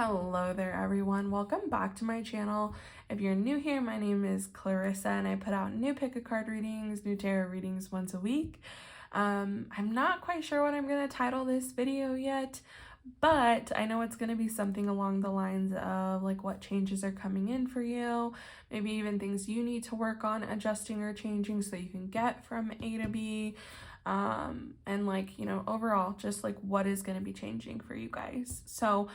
Hello there everyone, welcome back to my channel. If you're new here, my name is Clarissa and I put out new pick a card readings, new tarot readings once a week. I'm not quite sure what I'm going to title this video yet, but I know it's going to be something along the lines of like what changes are coming in for you, maybe even things you need to work on adjusting or changing so you can get from A to B. And like, overall, just like what is going to be changing for you guys. So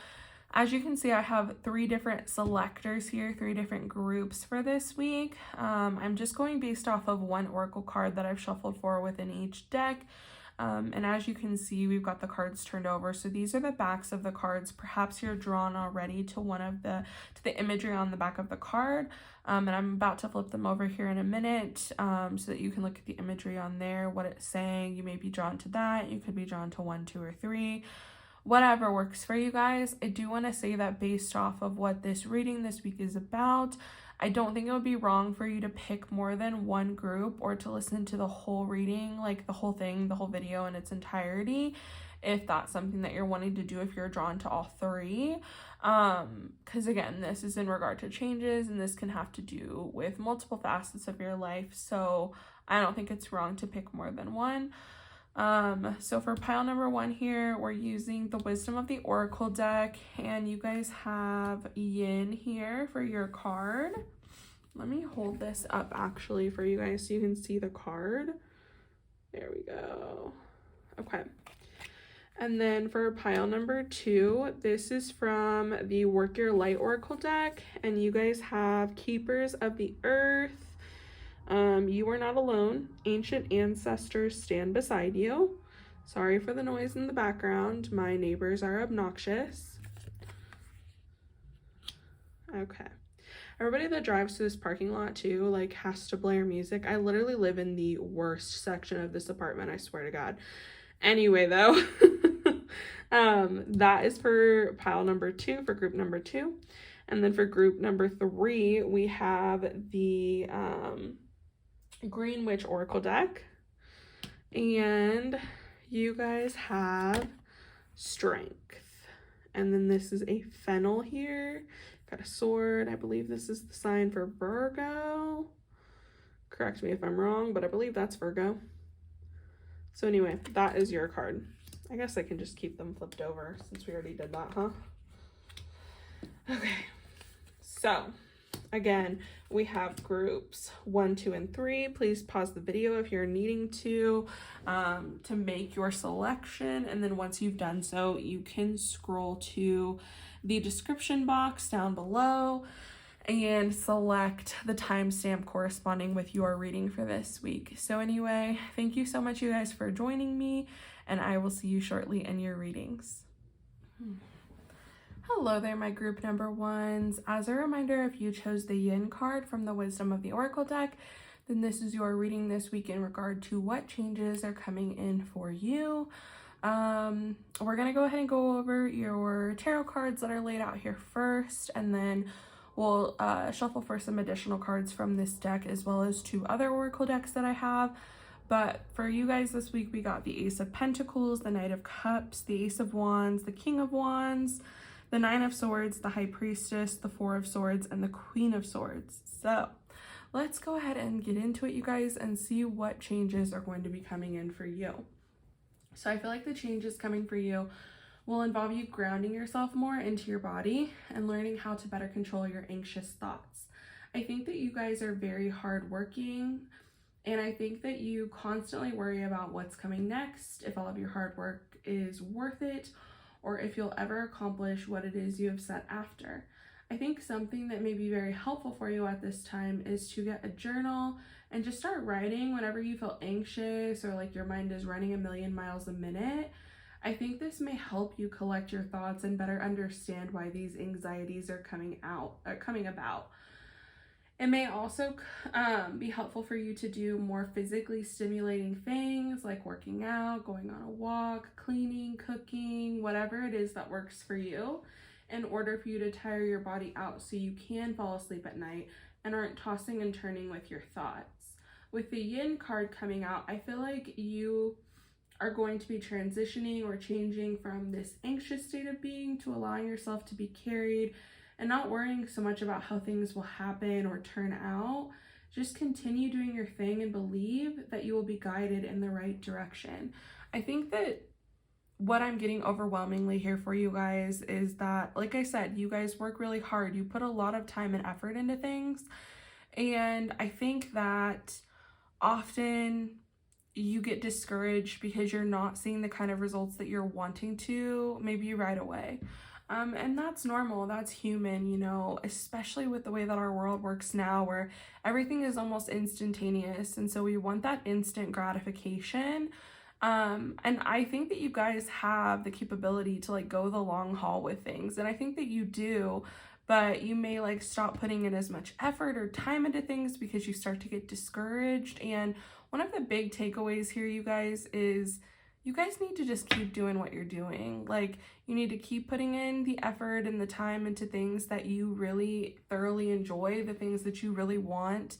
as you can see, I have 3 different selectors here, 3 different groups for this week. I'm just going based off of one oracle card that I've shuffled for within each deck. And as you can see, we've got the cards turned over. So these are the backs of the cards. Perhaps you're drawn already to the imagery on the back of the card. And I'm about to flip them over here in a minute so that you can look at the imagery on there, what it's saying. You may be drawn to that. You could be drawn to 1, 2, or 3. Whatever works for you guys. I do want to say that based off of what this reading this week is about, I don't think it would be wrong for you to pick more than one group or to listen to the whole reading, like the whole thing, the whole video in its entirety, if that's something that you're wanting to do, if you're drawn to all 3. Because again, this is in regard to changes and this can have to do with multiple facets of your life. So I don't think it's wrong to pick more than one. So for pile number 1 here, we're using the Wisdom of the Oracle deck, and you guys have Yin here for your card. Let me hold this up actually for you guys so you can see the card. There we go. Okay. And then for pile number 2, this is from the Work Your Light Oracle deck, and you guys have Keepers of the Earth. You are not alone. Ancient ancestors stand beside you. Sorry for the noise in the background. My neighbors are obnoxious. Okay. Everybody that drives to this parking lot too, like, has to blare music. I literally live in the worst section of this apartment, I swear to God. Anyway, though, that is for pile number 2, for group number 2. And then for group number 3, we have the Green Witch Oracle deck, and you guys have Strength. And then this is a fennel here, got a sword. I believe this is the sign for Virgo. Correct me if I'm wrong, but I believe that's Virgo. So anyway, that is your card. I guess I can just keep them flipped over since we already did that, huh? Okay, so again, we have groups 1, 2, and 3. Please pause the video if you're needing to make your selection. And then once you've done so, you can scroll to the description box down below and select the timestamp corresponding with your reading for this week. So anyway, thank you so much, you guys, for joining me, and I will see you shortly in your readings. Hello there, my group number 1s. As a reminder, if you chose the Yin card from the Wisdom of the Oracle deck, then this is your reading this week in regard to what changes are coming in for you. We're going to go ahead and go over your tarot cards that are laid out here first, and then we'll shuffle for some additional cards from this deck as well as 2 other Oracle decks that I have. But for you guys this week, we got the Ace of Pentacles, the Knight of Cups, the Ace of Wands, the King of Wands, the 9 of Swords, the High Priestess, the 4 of Swords, and the Queen of Swords. So let's go ahead and get into it, you guys, and see what changes are going to be coming in for you. So I feel like the changes coming for you will involve you grounding yourself more into your body and learning how to better control your anxious thoughts. I think that you guys are very hardworking, and I think that you constantly worry about what's coming next, if all of your hard work is worth it, or if you'll ever accomplish what it is you have set after. I think something that may be very helpful for you at this time is to get a journal and just start writing whenever you feel anxious or like your mind is running a million miles a minute. I think this may help you collect your thoughts and better understand why these anxieties are coming about. It may also be helpful for you to do more physically stimulating things like working out, going on a walk, cleaning, cooking, whatever it is that works for you, in order for you to tire your body out so you can fall asleep at night and aren't tossing and turning with your thoughts. With the Yin card coming out, I feel like you are going to be transitioning or changing from this anxious state of being to allowing yourself to be carried and not worrying so much about how things will happen or turn out. Just continue doing your thing and believe that you will be guided in the right direction. I think that what I'm getting overwhelmingly here for you guys is that, like I said, you guys work really hard. You put a lot of time and effort into things. And I think that often you get discouraged because you're not seeing the kind of results that you're wanting to, maybe right away. And that's normal, that's human, you know, especially with the way that our world works now, where everything is almost instantaneous. And so we want that instant gratification. And I think that you guys have the capability to like go the long haul with things. And I think that you do, but you may like stop putting in as much effort or time into things because you start to get discouraged. And one of the big takeaways here, you guys, is you guys need to just keep doing what you're doing. Like, you need to keep putting in the effort and the time into things that you really thoroughly enjoy, the things that you really want,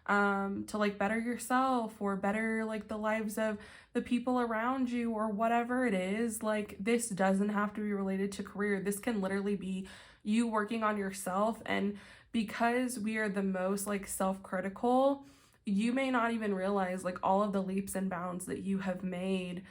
to like better yourself or better like the lives of the people around you or whatever it is. Like, this doesn't have to be related to career. This can literally be you working on yourself. And because we are the most like self-critical, you may not even realize like all of the leaps and bounds that you have made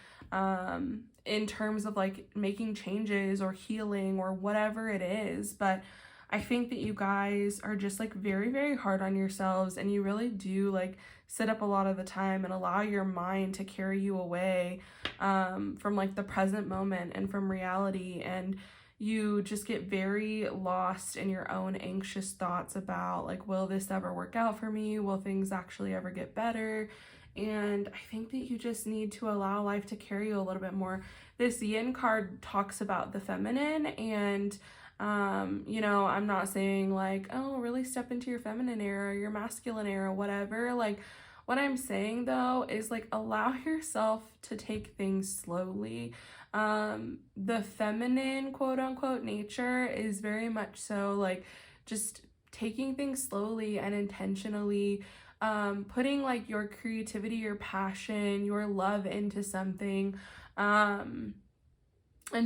in terms of like making changes or healing or whatever it is. But I think that you guys are just like very, very hard on yourselves, and you really do like sit up a lot of the time and allow your mind to carry you away from like the present moment and from reality. And you just get very lost in your own anxious thoughts about like, will this ever work out for me? Will things actually ever get better? And I think that you just need to allow life to carry you a little bit more. This yin card talks about the feminine, and you know, I'm not saying like, oh, really step into your feminine era, your masculine era, whatever. Like, what I'm saying though is like, allow yourself to take things slowly. The feminine quote unquote nature is very much so like just taking things slowly and intentionally, putting like your creativity, your passion, your love into something, and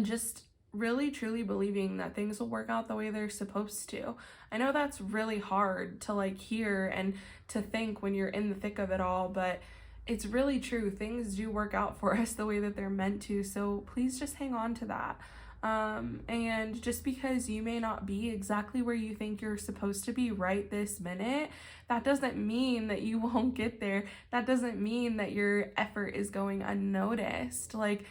just really truly believing that things will work out the way they're supposed to. I know that's really hard to like hear and to think when you're in the thick of it all, but it's really true. Things do work out for us the way that they're meant to. So please just hang on to that. And just because you may not be exactly where you think you're supposed to be right this minute, that doesn't mean that you won't get there. That doesn't mean that your effort is going unnoticed. Like,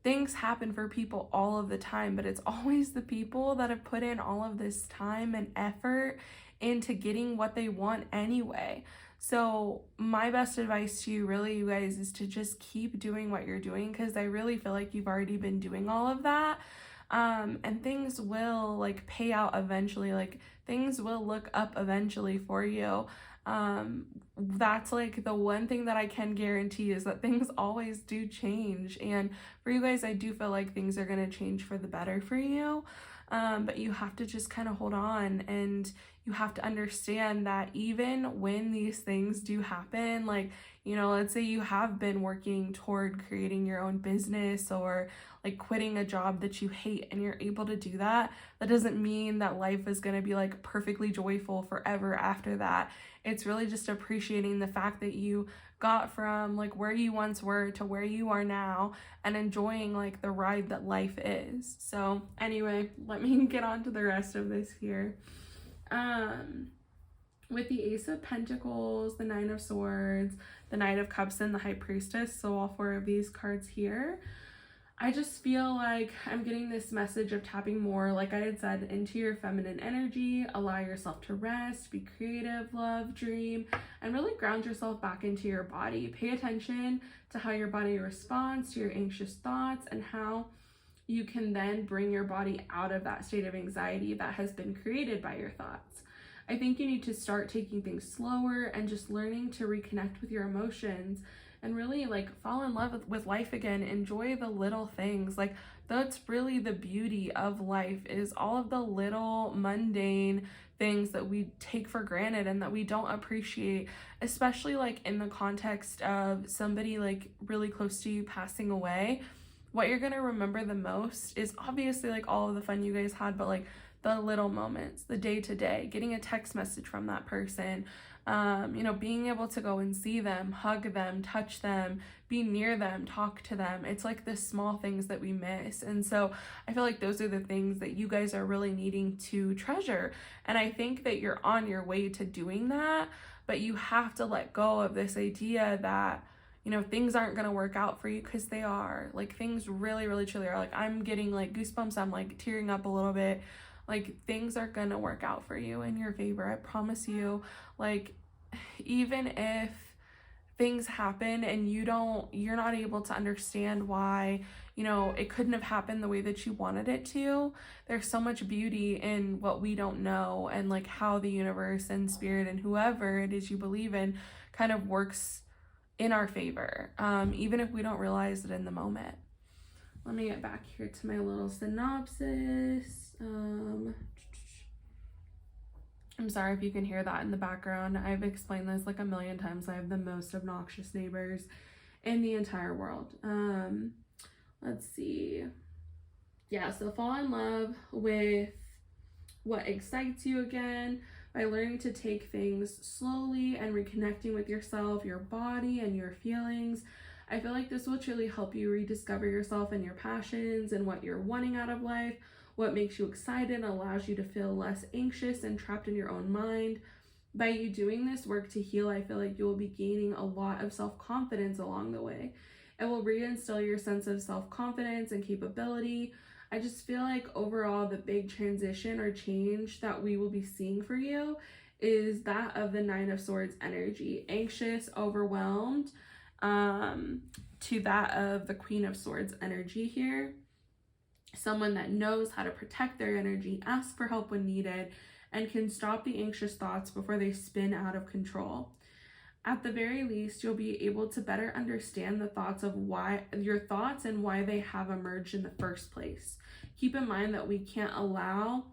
things happen for people all of the time, but it's always the people that have put in all of this time and effort into getting what they want anyway. So my best advice to you really, you guys, is to just keep doing what you're doing, because I really feel like you've already been doing all of that. And things will like pay out eventually. Like, things will look up eventually for you. That's like the one thing that I can guarantee, is that things always do change. And for you guys, I do feel like things are going to change for the better for you. But you have to just kind of hold on, and you have to understand that even when these things do happen, like, you know, let's say you have been working toward creating your own business or like quitting a job that you hate, and you're able to do that, that doesn't mean that life is going to be like perfectly joyful forever after that. It's really just appreciating the fact that you got from like where you once were to where you are now, and enjoying like the ride that life is. So anyway, let me get on to the rest of this here. With the Ace of Pentacles, the Nine of Swords, the Knight of Cups, and the High Priestess, so all four of these cards here, I just feel like I'm getting this message of tapping more, like I had said, into your feminine energy. Allow yourself to rest, be creative, love, dream, and really ground yourself back into your body. Pay attention to how your body responds to your anxious thoughts, and how you can then bring your body out of that state of anxiety that has been created by your thoughts. I think you need to start taking things slower and just learning to reconnect with your emotions, and really like fall in love with life again. Enjoy the little things. Like, that's really the beauty of life, is all of the little mundane things that we take for granted and that we don't appreciate, especially like in the context of somebody like really close to you passing away. What you're gonna remember the most is obviously like all of the fun you guys had, but like the little moments, the day to day, getting a text message from that person, being able to go and see them, hug them, touch them, be near them, talk to them. It's like the small things that we miss. And so I feel like those are the things that you guys are really needing to treasure. And I think that you're on your way to doing that, but you have to let go of this idea that, things aren't going to work out for you, because they are. Like, things really, really, truly are. Like, I'm getting like goosebumps. I'm like tearing up a little bit. Like, things are going to work out for you in your favor. I promise you. Like, even if things happen and you're not able to understand why, it couldn't have happened the way that you wanted it to, there's so much beauty in what we don't know, and like how the universe and spirit and whoever it is you believe in kind of works in our favor, even if we don't realize it in the moment. Let me get back here to my little synopsis. I'm sorry if you can hear that in the background. I've explained this like a million times. I have the most obnoxious neighbors in the entire world. Let's see. Yeah, so fall in love with what excites you again by learning to take things slowly and reconnecting with yourself, your body, and your feelings. I feel like this will truly help you rediscover yourself and your passions and what you're wanting out of life, what makes you excited, and allows you to feel less anxious and trapped in your own mind. By you doing this work to heal, I feel like you will be gaining a lot of self-confidence along the way. It will reinstill your sense of self-confidence and capability. I just feel like overall the big transition or change that we will be seeing for you is that of the Nine of Swords energy, anxious, overwhelmed, to that of the Queen of Swords energy here. Someone that knows how to protect their energy, ask for help when needed, and can stop the anxious thoughts before they spin out of control. At the very least, you'll be able to better understand the thoughts of your thoughts and why they have emerged in the first place. Keep in mind that we can't allow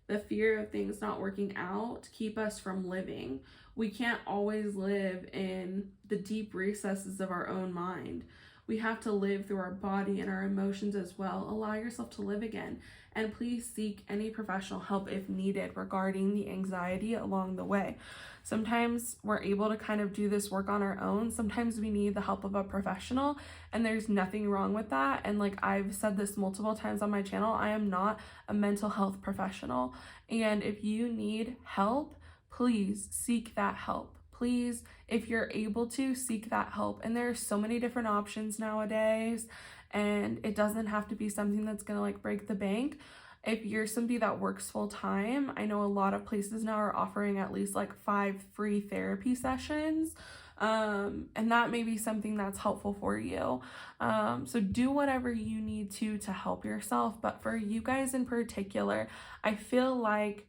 the fear of things not working out to keep us from living. We can't always live in the deep recesses of our own mind. We have to live through our body and our emotions as well. Allow yourself to live again. And please seek any professional help if needed regarding the anxiety along the way. Sometimes we're able to kind of do this work on our own. Sometimes we need the help of a professional, and there's nothing wrong with that. And like I've said this multiple times on my channel, I am not a mental health professional. And if you need help, please seek that help. Please, if you're able to, seek that help. And there are so many different options nowadays, and it doesn't have to be something that's gonna like break the bank. If you're somebody that works full time, I know a lot of places now are offering at least like 5 free therapy sessions. And that may be something that's helpful for you. So do whatever you need to help yourself. But for you guys in particular, I feel like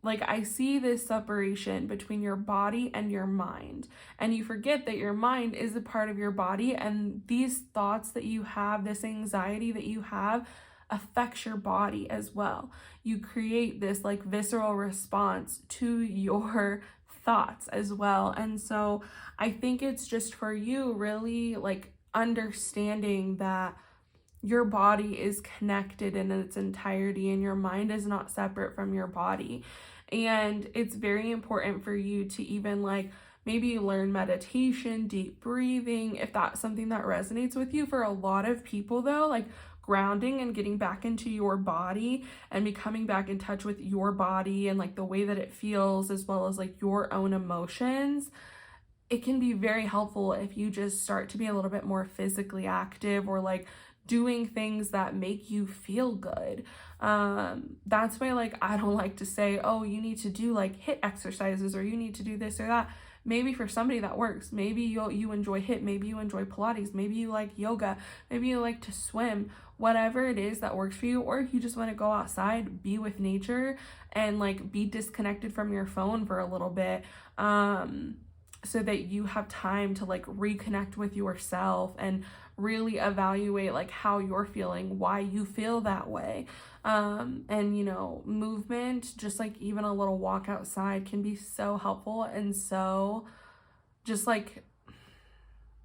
I see this separation between your body and your mind, and you forget that your mind is a part of your body, and these thoughts that you have, this anxiety that you have, affects your body as well. You create this like visceral response to your thoughts as well. And so I think it's just for you really like understanding that your body is connected in its entirety and your mind is not separate from your body. And it's very important for you to even like maybe learn meditation, deep breathing, if that's something that resonates with you. For a lot of people though, like grounding and getting back into your body and becoming back in touch with your body and like the way that it feels, as well as like your own emotions, it can be very helpful if you just start to be a little bit more physically active or like doing things that make you feel good. That's why like I don't like to say, oh, you need to do like HIIT exercises or you need to do this or that. Maybe for somebody that works, maybe you enjoy HIIT, maybe you enjoy Pilates, maybe you like yoga, maybe you like to swim, whatever it is that works for you. Or if you just want to go outside, be with nature and like be disconnected from your phone for a little bit. so that you have time to like reconnect with yourself and really evaluate like how you're feeling, why you feel that way. And you know, movement, just like even a little walk outside, can be so helpful and so just like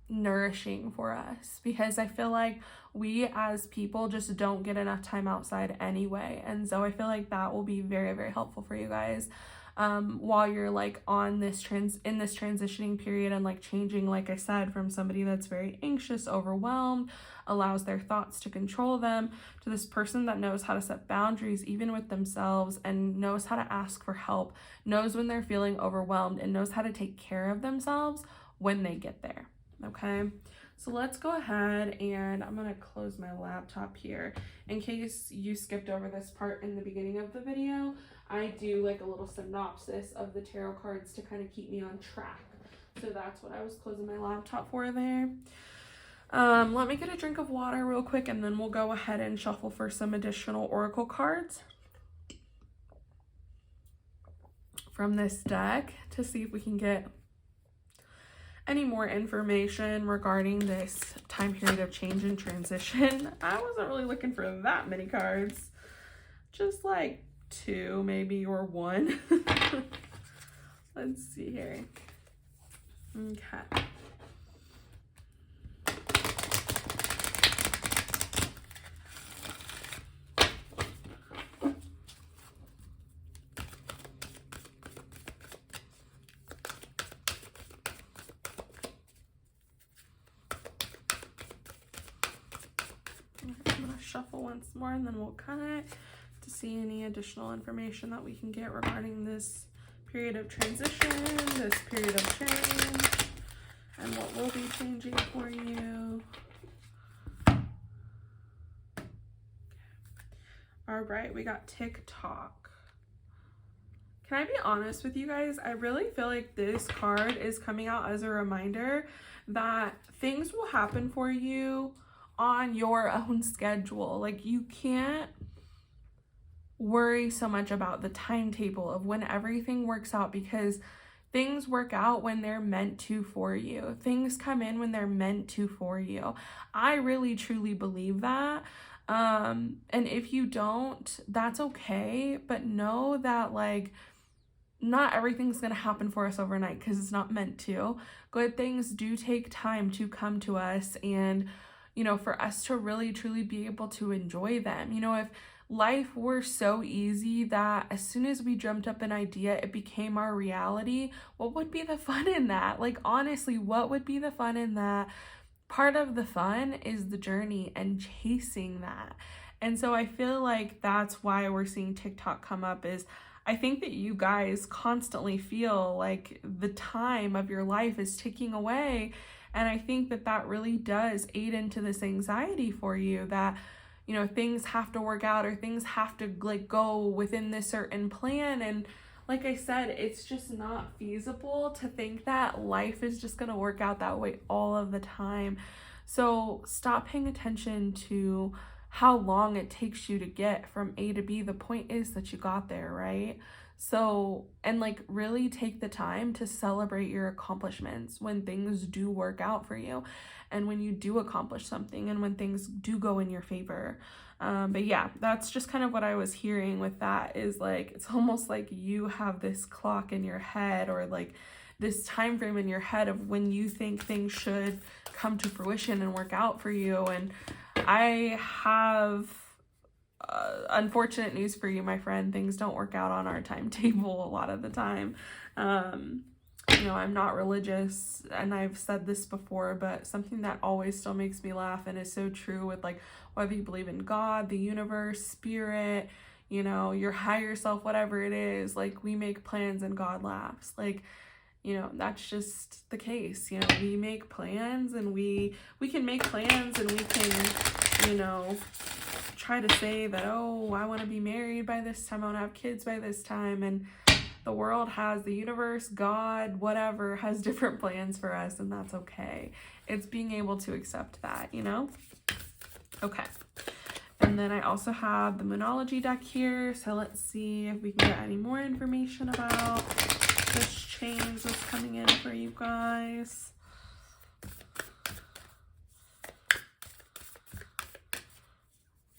nourishing for us, because I feel like we as people just don't get enough time outside anyway. And so I feel like that will be very, very helpful for you guys while you're like on this in this transitioning period and like changing, like I said, from somebody that's very anxious, overwhelmed, allows their thoughts to control them, to this person that knows how to set boundaries even with themselves and knows how to ask for help, knows when they're feeling overwhelmed, and knows how to take care of themselves when they get there. Okay, so let's go ahead and I'm gonna close my laptop here in case you skipped over this part in the beginning of the video. I do like a little synopsis of the tarot cards to kind of keep me on track. So that's what I was closing my laptop for there. Let me get a drink of water real quick and then we'll go ahead and shuffle for some additional oracle cards from this deck to see if we can get any more information regarding this time period of change and transition. I wasn't really looking for that many cards, just like 2 maybe, or 1. Let's see here. Okay. Shuffle once more and then we'll cut it to see any additional information that we can get regarding this period of transition, this period of change, and what will be changing for you. All right, we got TikTok. Can I be honest with you guys? I really feel like this card is coming out as a reminder that things will happen for you on your own schedule. Like, you can't worry so much about the timetable of when everything works out, because things work out when they're meant to for you. Things come in when they're meant to for you. I really truly believe that. And if you don't, that's okay, but know that like not everything's gonna happen for us overnight, because it's not meant to. Good things do take time to come to us, and you know, for us to really truly be able to enjoy them. You know, if life were so easy that as soon as we dreamt up an idea, it became our reality, what would be the fun in that? Like, honestly, what would be the fun in that? Part of the fun is the journey and chasing that. And so I feel like that's why we're seeing TikTok come up. Is I think that you guys constantly feel like the time of your life is ticking away. And I think that that really does aid into this anxiety for you, that, you know, things have to work out or things have to like go within this certain plan. And like I said, it's just not feasible to think that life is just going to work out that way all of the time. So stop paying attention to how long it takes you to get from A to B. The point is that you got there, right? So, and like really take the time to celebrate your accomplishments when things do work out for you, and when you do accomplish something, and when things do go in your favor. But yeah, that's just kind of what I was hearing with that, is like, it's almost like you have this clock in your head, or like this time frame in your head of when you think things should come to fruition and work out for you. And I have unfortunate news for you, my friend. Things don't work out on our timetable a lot of the time. You know, I'm not religious, and I've said this before, but something that always still makes me laugh and is so true with like whether you believe in God, the universe, spirit, you know, your higher self, whatever it is, like we make plans and God laughs. Like, you know, that's just the case. You know, we make plans, and we can make plans, and we can, you know, try to say that, oh, I want to be married by this time, I want to have kids by this time, and the world has, the universe, God, whatever, has different plans for us, and that's okay. It's being able to accept that, you know? Okay. And then I also have the Moonology deck here, so let's see if we can get any more information about this change that's coming in for you guys.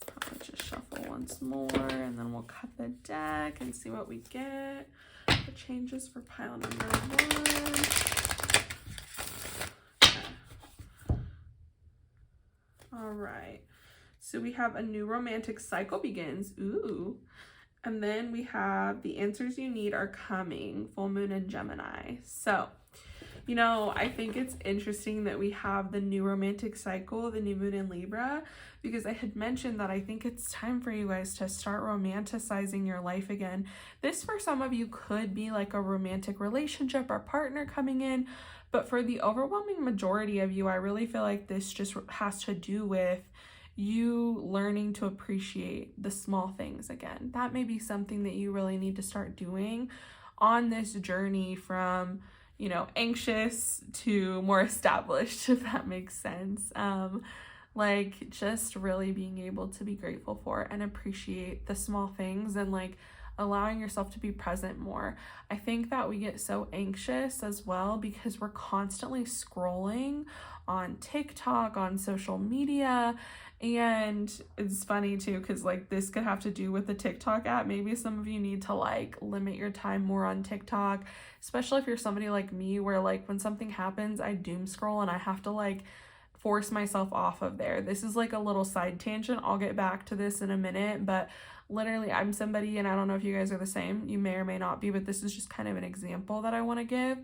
I'll just shuffle once more, and then we'll cut the deck and see what we get. The changes for pile number 1. Okay. All right. So we have a new romantic cycle begins. Ooh. And then we have the answers you need are coming. Full moon in Gemini. So, you know, I think it's interesting that we have the new romantic cycle, the new moon in Libra, because I had mentioned that I think it's time for you guys to start romanticizing your life again. This, for some of you, could be like a romantic relationship or partner coming in, but for the overwhelming majority of you, I really feel like this just has to do with you learning to appreciate the small things again. That may be something that you really need to start doing on this journey from, you know, anxious to more established, if that makes sense. Like just really being able to be grateful for and appreciate the small things and like allowing yourself to be present more. I think that we get so anxious as well because we're constantly scrolling on TikTok, on social media. And it's funny too, because like this could have to do with the TikTok app. Maybe some of you need to like limit your time more on TikTok, especially if you're somebody like me where like when something happens, I doom scroll and I have to like force myself off of there. This is like a little side tangent. I'll get back to this in a minute, but literally I'm somebody, and I don't know if you guys are the same, you may or may not be, but this is just kind of an example that I want to give.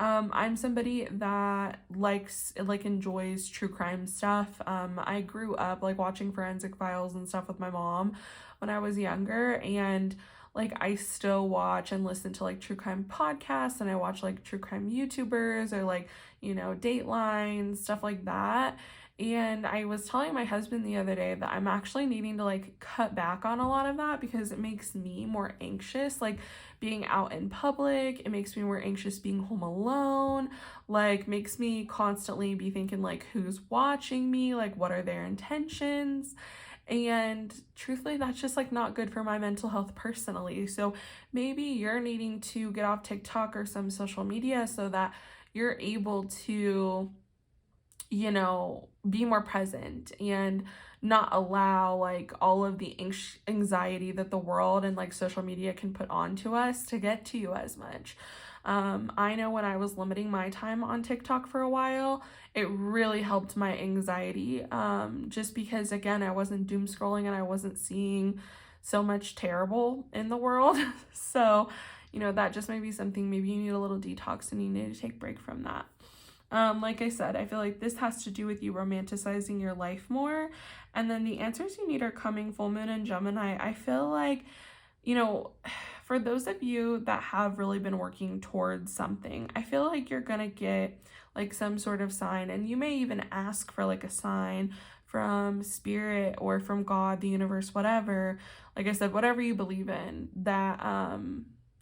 I'm somebody that enjoys true crime stuff. I grew up like watching Forensic Files and stuff with my mom when I was younger, and like I still watch and listen to like true crime podcasts, and I watch like true crime YouTubers or like, you know, Dateline, stuff like that. And I was telling my husband the other day that I'm actually needing to like cut back on a lot of that because it makes me more anxious, like being out in public. It makes me more anxious being home alone, like makes me constantly be thinking like who's watching me, like what are their intentions. And truthfully, that's just like not good for my mental health personally. So maybe you're needing to get off TikTok or some social media so that you're able to, you know, be more present and not allow like all of the anxiety that the world and like social media can put onto us to get to you as much. I know when I was limiting my time on TikTok for a while, it really helped my anxiety, just because again, I wasn't doom scrolling and I wasn't seeing so much terrible in the world. So, you know, that just may be something, maybe you need a little detox and you need to take a break from that. Like I said, I feel like this has to do with you romanticizing your life more. And then the answers you need are coming. Full moon in Gemini. I feel like, you know, for those of you that have really been working towards something, I feel like you're going to get like some sort of sign, and you may even ask for like a sign from spirit or from God, the universe, whatever. Like I said, whatever you believe in, that,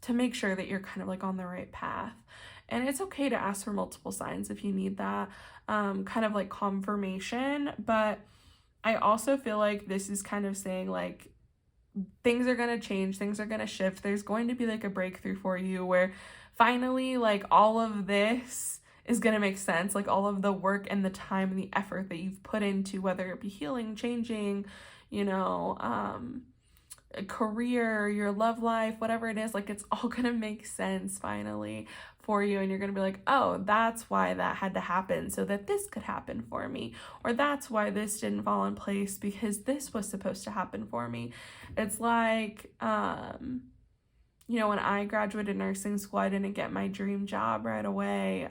to make sure that you're kind of like on the right path. And it's okay to ask for multiple signs if you need that, kind of like confirmation. But I also feel like this is kind of saying like things are going to change, things are going to shift. There's going to be like a breakthrough for you where finally like all of this is going to make sense. Like all of the work and the time and the effort that you've put into, whether it be healing, changing, you know, a career, your love life, whatever it is, like it's all gonna make sense finally for you, and you're gonna be like, oh, that's why that had to happen so that this could happen for me, or that's why this didn't fall in place because this was supposed to happen for me. It's like, you know, when I graduated nursing school, I didn't get my dream job right away.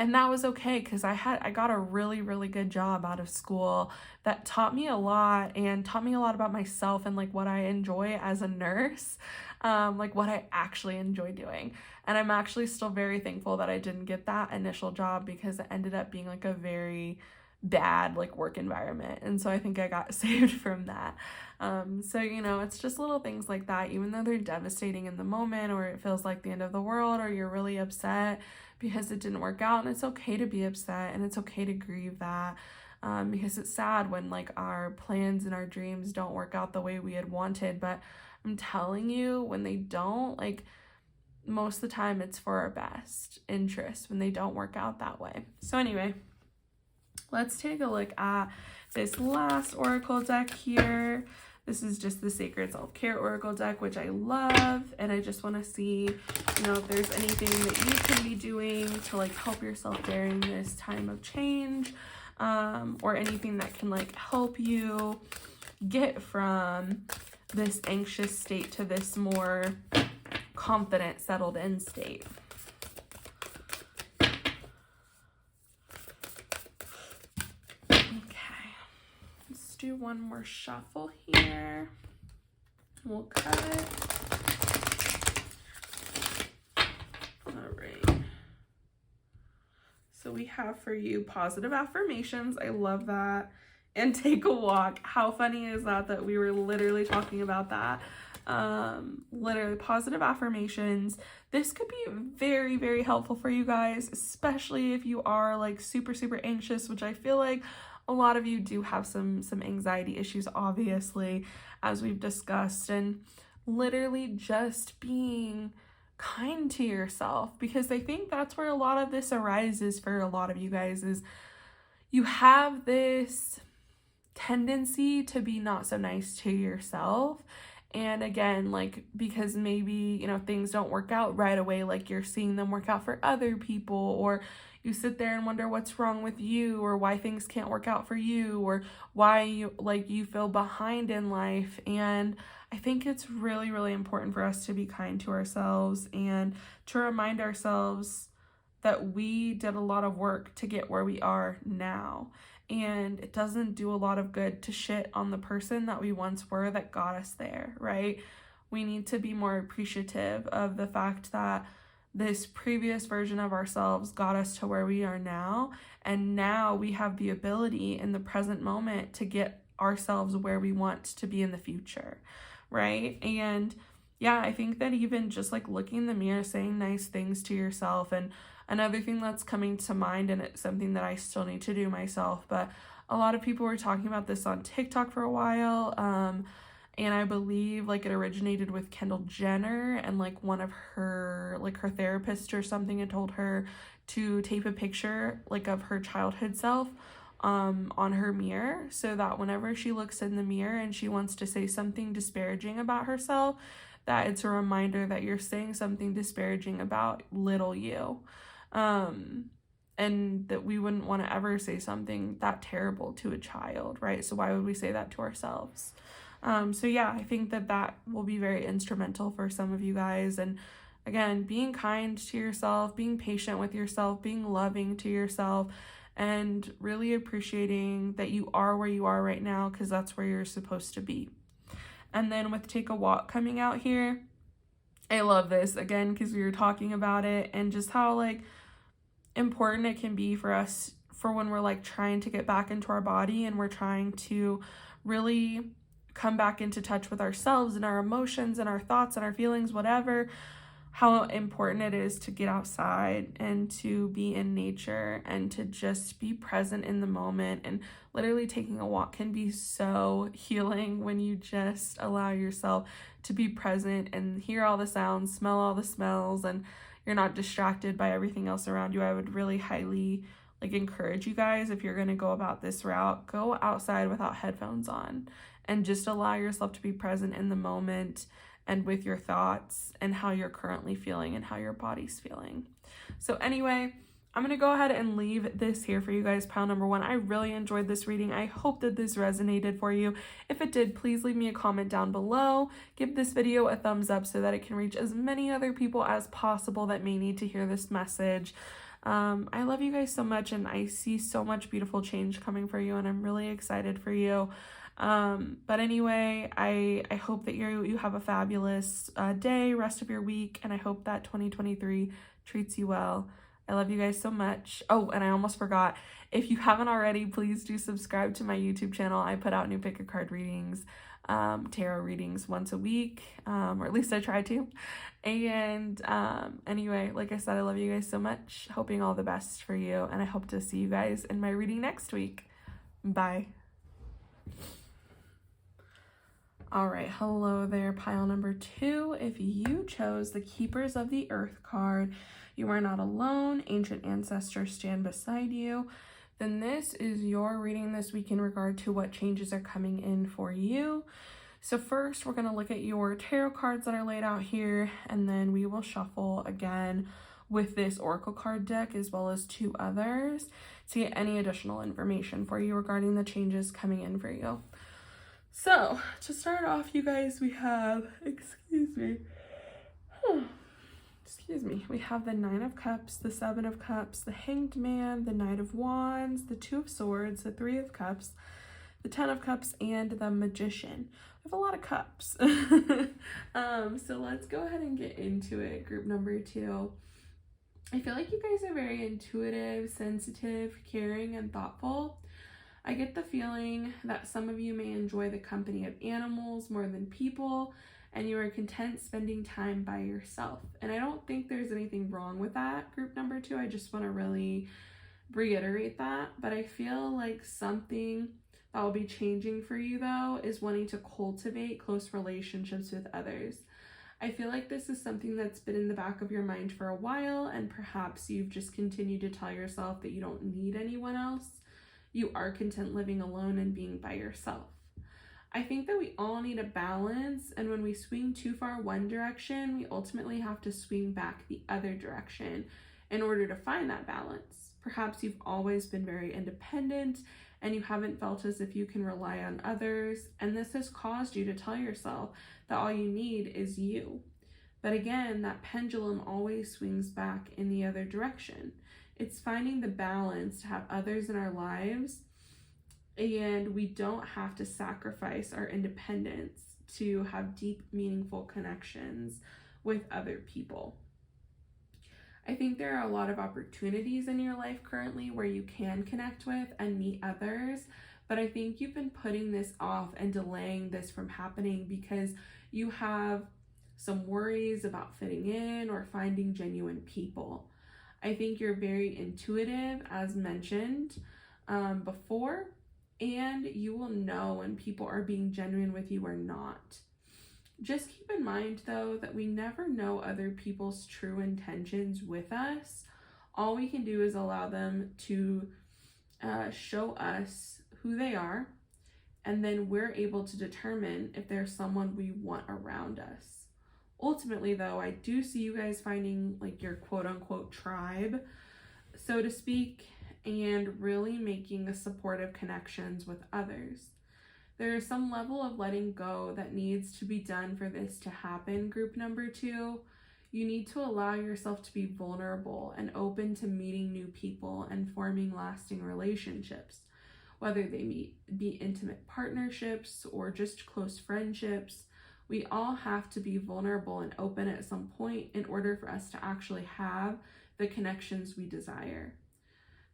And that was okay because I got a really, really good job out of school that taught me a lot and taught me a lot about myself and like what I enjoy as a nurse, like what I actually enjoy doing. And I'm actually still very thankful that I didn't get that initial job because it ended up being like a very bad like work environment. And so I think I got saved from that. So, you know, it's just little things like that, even though they're devastating in the moment, or it feels like the end of the world, or you're really upset because it didn't work out. And it's okay to be upset, and it's okay to grieve that, because it's sad when like our plans and our dreams don't work out the way we had wanted. But I'm telling you, when they don't, like most of the time it's for our best interest when they don't work out that way. So anyway, let's take a look at this last oracle deck here. This is just the Sacred Self-Care Oracle deck, which I love. And I just want to see, you know, if there's anything that you can be doing to like help yourself during this time of change, or anything that can like help you get from this anxious state to this more confident, settled in state. Do one more shuffle here. We'll cut it. All right. So we have for you positive affirmations. I love that. And take a walk. How funny is that we were literally talking about that? Literally positive affirmations. This could be very, very helpful for you guys, especially if you are like super, super anxious, which I feel like a lot of you do have some anxiety issues, obviously, as we've discussed, and literally just being kind to yourself, because I think that's where a lot of this arises for a lot of you guys, is you have this tendency to be not so nice to yourself. And again, like, because maybe, you know, things don't work out right away, like you're seeing them work out for other people, or you sit there and wonder what's wrong with you, or why things can't work out for you, or why you feel behind in life. And I think it's really, really important for us to be kind to ourselves and to remind ourselves that we did a lot of work to get where we are now. And it doesn't do a lot of good to shit on the person that we once were that got us there, right? We need to be more appreciative of the fact that this previous version of ourselves got us to where we are now. And now we have the ability in the present moment to get ourselves where we want to be in the future, right? And yeah, I think that even just like looking in the mirror, saying nice things to yourself. And another thing that's coming to mind, and it's something that I still need to do myself, but a lot of people were talking about this on TikTok for a while. And I believe like it originated with Kendall Jenner, and like one of her, like her therapist or something had told her to tape a picture like of her childhood self on her mirror, so that whenever she looks in the mirror and she wants to say something disparaging about herself, that it's a reminder that you're saying something disparaging about little you. And that we wouldn't want to ever say something that terrible to a child, right? So why would we say that to ourselves? So yeah, I think that will be very instrumental for some of you guys. And again, being kind to yourself, being patient with yourself, being loving to yourself, and really appreciating that you are where you are right now, because that's where you're supposed to be. And then with Take a Walk coming out here, I love this, again, because we were talking about it and just how like important it can be for us for when we're like trying to get back into our body and we're trying to really come back into touch with ourselves and our emotions and our thoughts and our feelings, whatever, how important it is to get outside and to be in nature and to just be present in the moment. And literally taking a walk can be so healing when you just allow yourself to be present and hear all the sounds, smell all the smells, and you're not distracted by everything else around you. I would really highly like encourage you guys, if you're going to go about this route, go outside without headphones on and just allow yourself to be present in the moment and with your thoughts and how you're currently feeling and how your body's feeling. So anyway, I'm going to go ahead and leave this here for you guys, pile number 1. I really enjoyed this reading. I hope that this resonated for you. If it did, please leave me a comment down below. Give this video a thumbs up so that it can reach as many other people as possible that may need to hear this message. I love you guys so much, and I see so much beautiful change coming for you, and I'm really excited for you. But anyway, I hope that you have a fabulous day, rest of your week, and I hope that 2023 treats you well. I love you guys so much. Oh, and I almost forgot. If you haven't already, please do subscribe to my YouTube channel. I put out new pick a card readings, tarot readings once a week, or at least I try to. And anyway, like I said, I love you guys so much. Hoping all the best for you, and I hope to see you guys in my reading next week. Bye. All right, hello there, pile number 2. If you chose the Keepers of the Earth card, you are not alone, ancient ancestors stand beside you, then this is your reading this week in regard to what changes are coming in for you. So first, we're going to look at your tarot cards that are laid out here, and then we will shuffle again with this oracle card deck as well as 2 others to get any additional information for you regarding the changes coming in for you. So, to start off, you guys, we have, we have the 9 of Cups, the 7 of Cups, the Hanged Man, the Knight of Wands, the 2 of Swords, the 3 of Cups, the 10 of Cups, and the Magician. We have a lot of cups. So let's go ahead and get into it, group number 2. I feel like you guys are very intuitive, sensitive, caring, and thoughtful. I get the feeling that some of you may enjoy the company of animals more than people, and you are content spending time by yourself. And I don't think there's anything wrong with that, group number 2. I just want to really reiterate that. But I feel like something that will be changing for you, though, is wanting to cultivate close relationships with others. I feel like this is something that's been in the back of your mind for a while, and perhaps you've just continued to tell yourself that you don't need anyone else. You are content living alone and being by yourself. I think that we all need a balance, and when we swing too far one direction, we ultimately have to swing back the other direction in order to find that balance. Perhaps you've always been very independent and you haven't felt as if you can rely on others, and this has caused you to tell yourself that all you need is you. But again, that pendulum always swings back in the other direction. It's finding the balance to have others in our lives, and we don't have to sacrifice our independence to have deep, meaningful connections with other people. I think there are a lot of opportunities in your life currently where you can connect with and meet others, but I think you've been putting this off and delaying this from happening because you have some worries about fitting in or finding genuine people. I think you're very intuitive, as mentioned before, and you will know when people are being genuine with you or not. Just keep in mind, though, that we never know other people's true intentions with us. All we can do is allow them to show us who they are, and then we're able to determine if there's someone we want around us. Ultimately, though, I do see you guys finding like your quote-unquote tribe, so to speak, and really making supportive connections with others. There is some level of letting go that needs to be done for this to happen, group number 2. You need to allow yourself to be vulnerable and open to meeting new people and forming lasting relationships, whether they be intimate partnerships or just close friendships. We all have to be vulnerable and open at some point in order for us to actually have the connections we desire.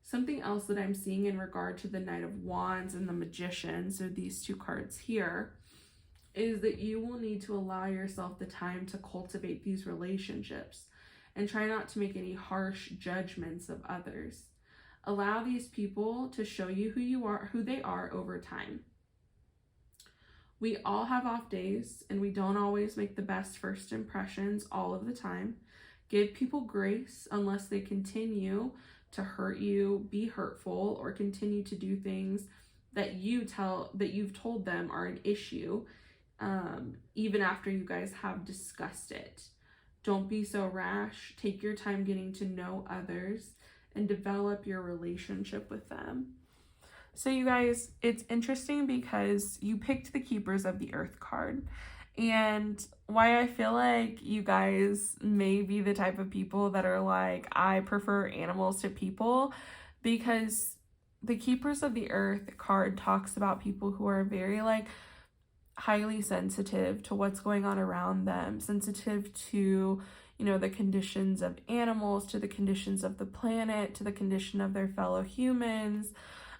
Something else that I'm seeing in regard to the Knight of Wands and the Magician, so these 2 cards here, is that you will need to allow yourself the time to cultivate these relationships and try not to make any harsh judgments of others. Allow these people to show you who they are over time. We all have off days, and we don't always make the best first impressions all of the time. Give people grace unless they continue to hurt you, be hurtful, or continue to do things that you've told them are an issue, even after you guys have discussed it. Don't be so rash. Take your time getting to know others and develop your relationship with them. So you guys, it's interesting because you picked the Keepers of the Earth card, and why I feel like you guys may be the type of people that are like, I prefer animals to people, because the Keepers of the Earth card talks about people who are very like highly sensitive to what's going on around them, sensitive to, the conditions of animals, to the conditions of the planet, to the condition of their fellow humans.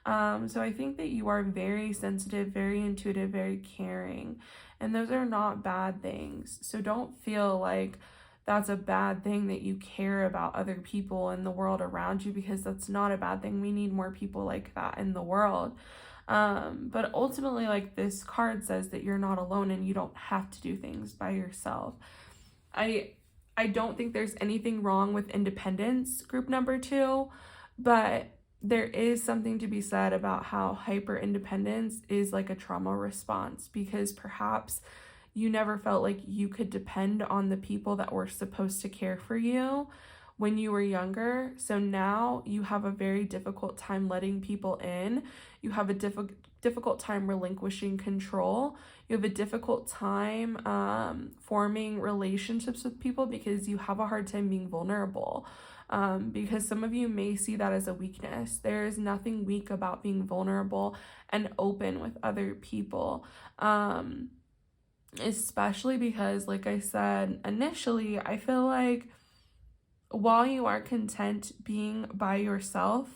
So I think that you are very sensitive, very intuitive, very caring, and those are not bad things. So don't feel like that's a bad thing that you care about other people in the world around you, because that's not a bad thing. We need more people like that in the world. But ultimately, like, this card says that you're not alone and you don't have to do things by yourself. I don't think there's anything wrong with independence, group number 2, but there is something to be said about how hyper independence is like a trauma response, because perhaps you never felt like you could depend on the people that were supposed to care for you when you were younger. So now you have a very difficult time letting people in. You have a difficult time relinquishing control. You have a difficult time forming relationships with people because you have a hard time being vulnerable. Because some of you may see that as a weakness. There is nothing weak about being vulnerable and open with other people. Especially because, like I said initially, I feel like while you are content being by yourself,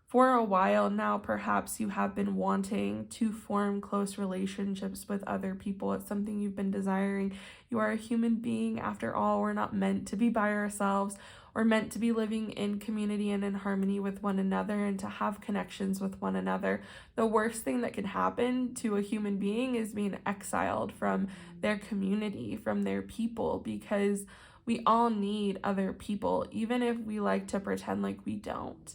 for a while now, perhaps you have been wanting to form close relationships with other people. It's something you've been desiring. You are a human being. After all, we're not meant to be by ourselves. We're meant to be living in community and in harmony with one another and to have connections with one another. The worst thing that can happen to a human being is being exiled from their community, from their people, because we all need other people, even if we like to pretend like we don't.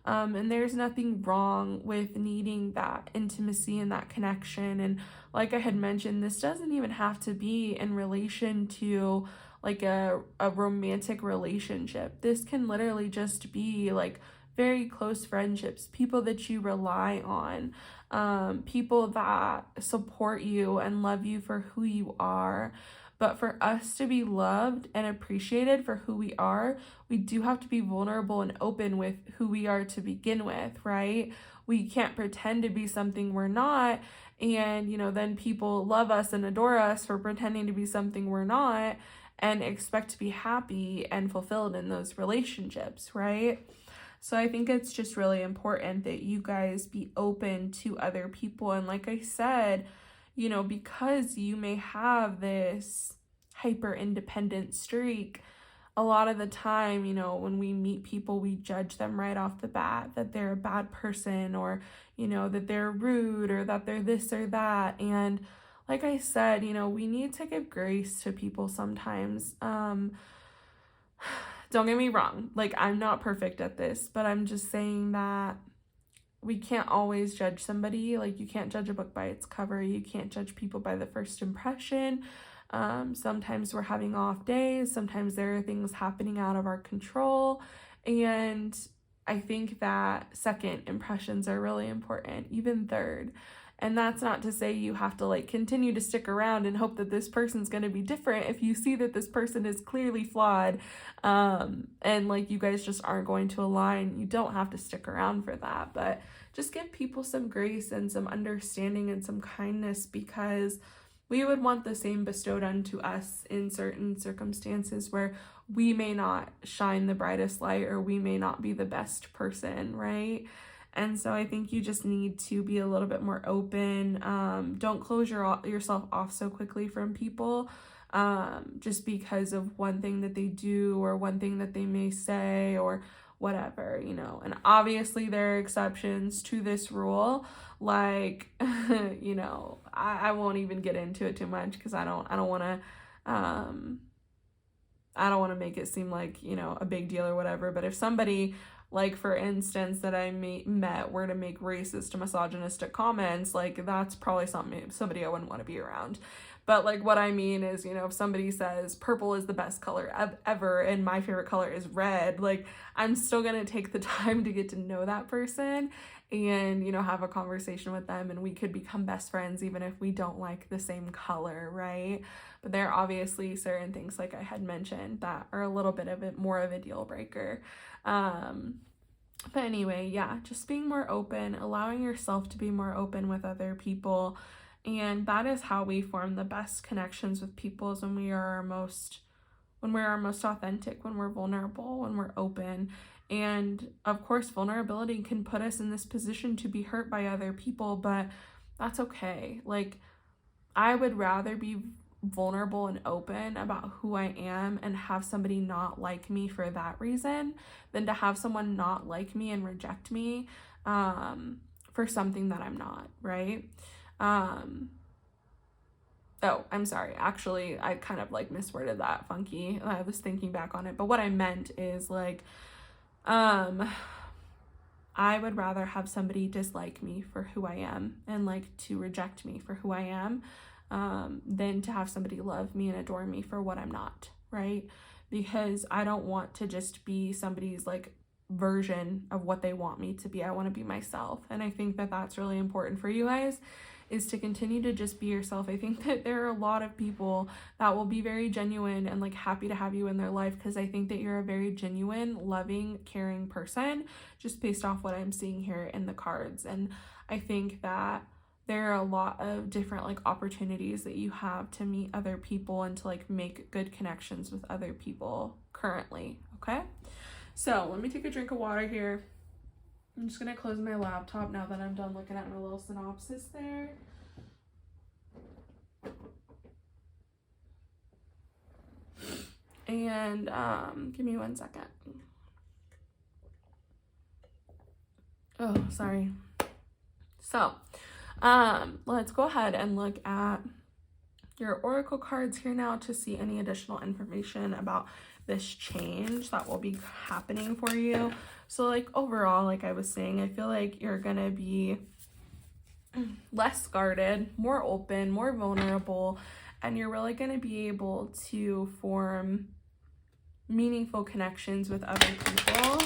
And there's nothing wrong with needing that intimacy and that connection. And like I had mentioned, this doesn't even have to be in relation to like a romantic relationship. This can literally just be like very close friendships, people that you rely on, people that support you and love you for who you are. But for us to be loved and appreciated for who we are, we do have to be vulnerable and open with who we are to begin with, right? We can't pretend to be something we're not, and, then people love us and adore us for pretending to be something we're not and expect to be happy and fulfilled in those relationships, right? So I think it's just really important that you guys be open to other people. And like I said, because you may have this hyper independent streak, a lot of the time, when we meet people, we judge them right off the bat that they're a bad person, or, that they're rude, or that they're this or that. And like I said, we need to give grace to people sometimes. Don't get me wrong. Like, I'm not perfect at this, but I'm just saying that we can't always judge somebody. Like, you can't judge a book by its cover. You can't judge people by the first impression. Sometimes we're having off days. Sometimes there are things happening out of our control. And I think that second impressions are really important, even third. And that's not to say you have to continue to stick around and hope that this person's going to be different. If you see that this person is clearly flawed, and you guys just aren't going to align, you don't have to stick around for that. But just give people some grace and some understanding and some kindness, because we would want the same bestowed unto us in certain circumstances where we may not shine the brightest light, or we may not be the best person, right? And so I think you just need to be a little bit more open. Don't close yourself off so quickly from people, just because of one thing that they do or one thing that they may say or whatever, And obviously there are exceptions to this rule. I won't even get into it too much because I don't want to make it seem like, a big deal or whatever. But if somebody, for instance, that I met were to make racist, misogynistic comments, that's probably somebody I wouldn't want to be around. But what I mean is, if somebody says purple is the best color ever and my favorite color is red, I'm still going to take the time to get to know that person and, have a conversation with them, and we could become best friends even if we don't like the same color, right? But there are obviously certain things, like I had mentioned, that are a little bit of it more of a deal breaker. But anyway, yeah, just being more open, allowing yourself to be more open with other people. And that is how we form the best connections with people, is when we are our most authentic, when we're vulnerable, when we're open. And of course, vulnerability can put us in this position to be hurt by other people, but that's okay. I would rather be vulnerable and open about who I am and have somebody not like me for that reason than to have someone not like me and reject me for something that I'm not, right? Oh, I'm sorry. Actually, I kind of like misworded that funky. I was thinking back on it. But what I meant is like, I would rather have somebody dislike me for who I am and like to reject me for who I am, than to have somebody love me and adore me for what I'm not, right? Because I don't want to just be somebody's like version of what they want me to be. I want to be myself. And I think that that's really important for you guys, is to continue to just be yourself. I think that there are a lot of people that will be very genuine and like happy to have you in their life, because I think that you're a very genuine, loving, caring person, just based off what I'm seeing here in the cards. And I think that there are a lot of different like opportunities that you have to meet other people and to like make good connections with other people currently, okay? So let me take a drink of water here. I'm just gonna close my laptop now that I'm done looking at my little synopsis there. And give me 1 second. Oh, sorry. So let's go ahead and look at your oracle cards here now to see any additional information about this change that will be happening for you. So like overall, like I was saying, I feel like you're gonna be less guarded, more open, more vulnerable, and you're really gonna be able to form meaningful connections with other people.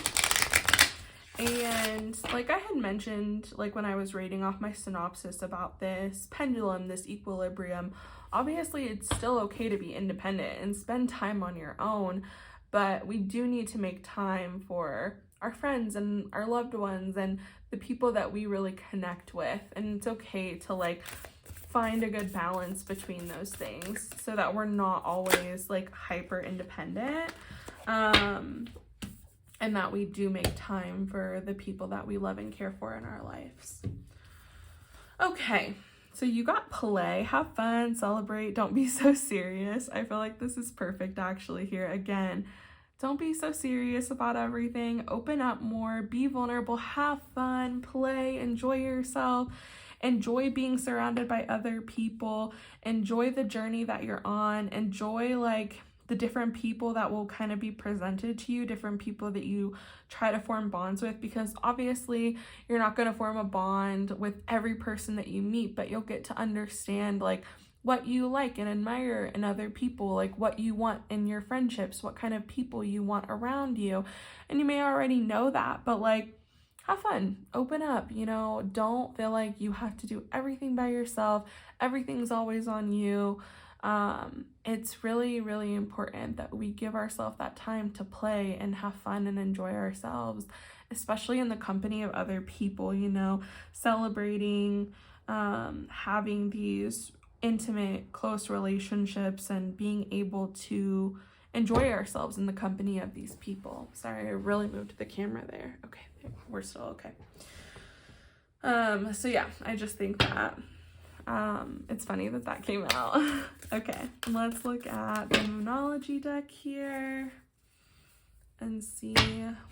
And like I had mentioned, like when I was reading off my synopsis about this pendulum, this equilibrium, obviously it's still okay to be independent and spend time on your own, but we do need to make time for our friends and our loved ones and the people that we really connect with. And it's okay to like find a good balance between those things so that we're not always like hyper independent. And that we do make time for the people that we love and care for in our lives. Okay, so you got play, have fun, celebrate, don't be so serious. I feel like this is perfect actually here. Again, don't be so serious about everything. Open up more, be vulnerable, have fun, play, enjoy yourself. Enjoy being surrounded by other people. Enjoy the journey that you're on. Enjoy like the different people that will kind of be presented to you, different people that you try to form bonds with, because obviously you're not going to form a bond with every person that you meet, but you'll get to understand like what you like and admire in other people, like what you want in your friendships, what kind of people you want around you. And you may already know that, but like have fun, open up, you know, don't feel like you have to do everything by yourself. Everything's always on you. It's really, really important that we give ourselves that time to play and have fun and enjoy ourselves, especially in the company of other people, you know, celebrating, having these intimate, close relationships and being able to enjoy ourselves in the company of these people. Sorry, I really moved the camera there. Okay, we're still okay. So yeah, I just think that it's funny that that came out. Okay, let's look at the Moonology deck here and see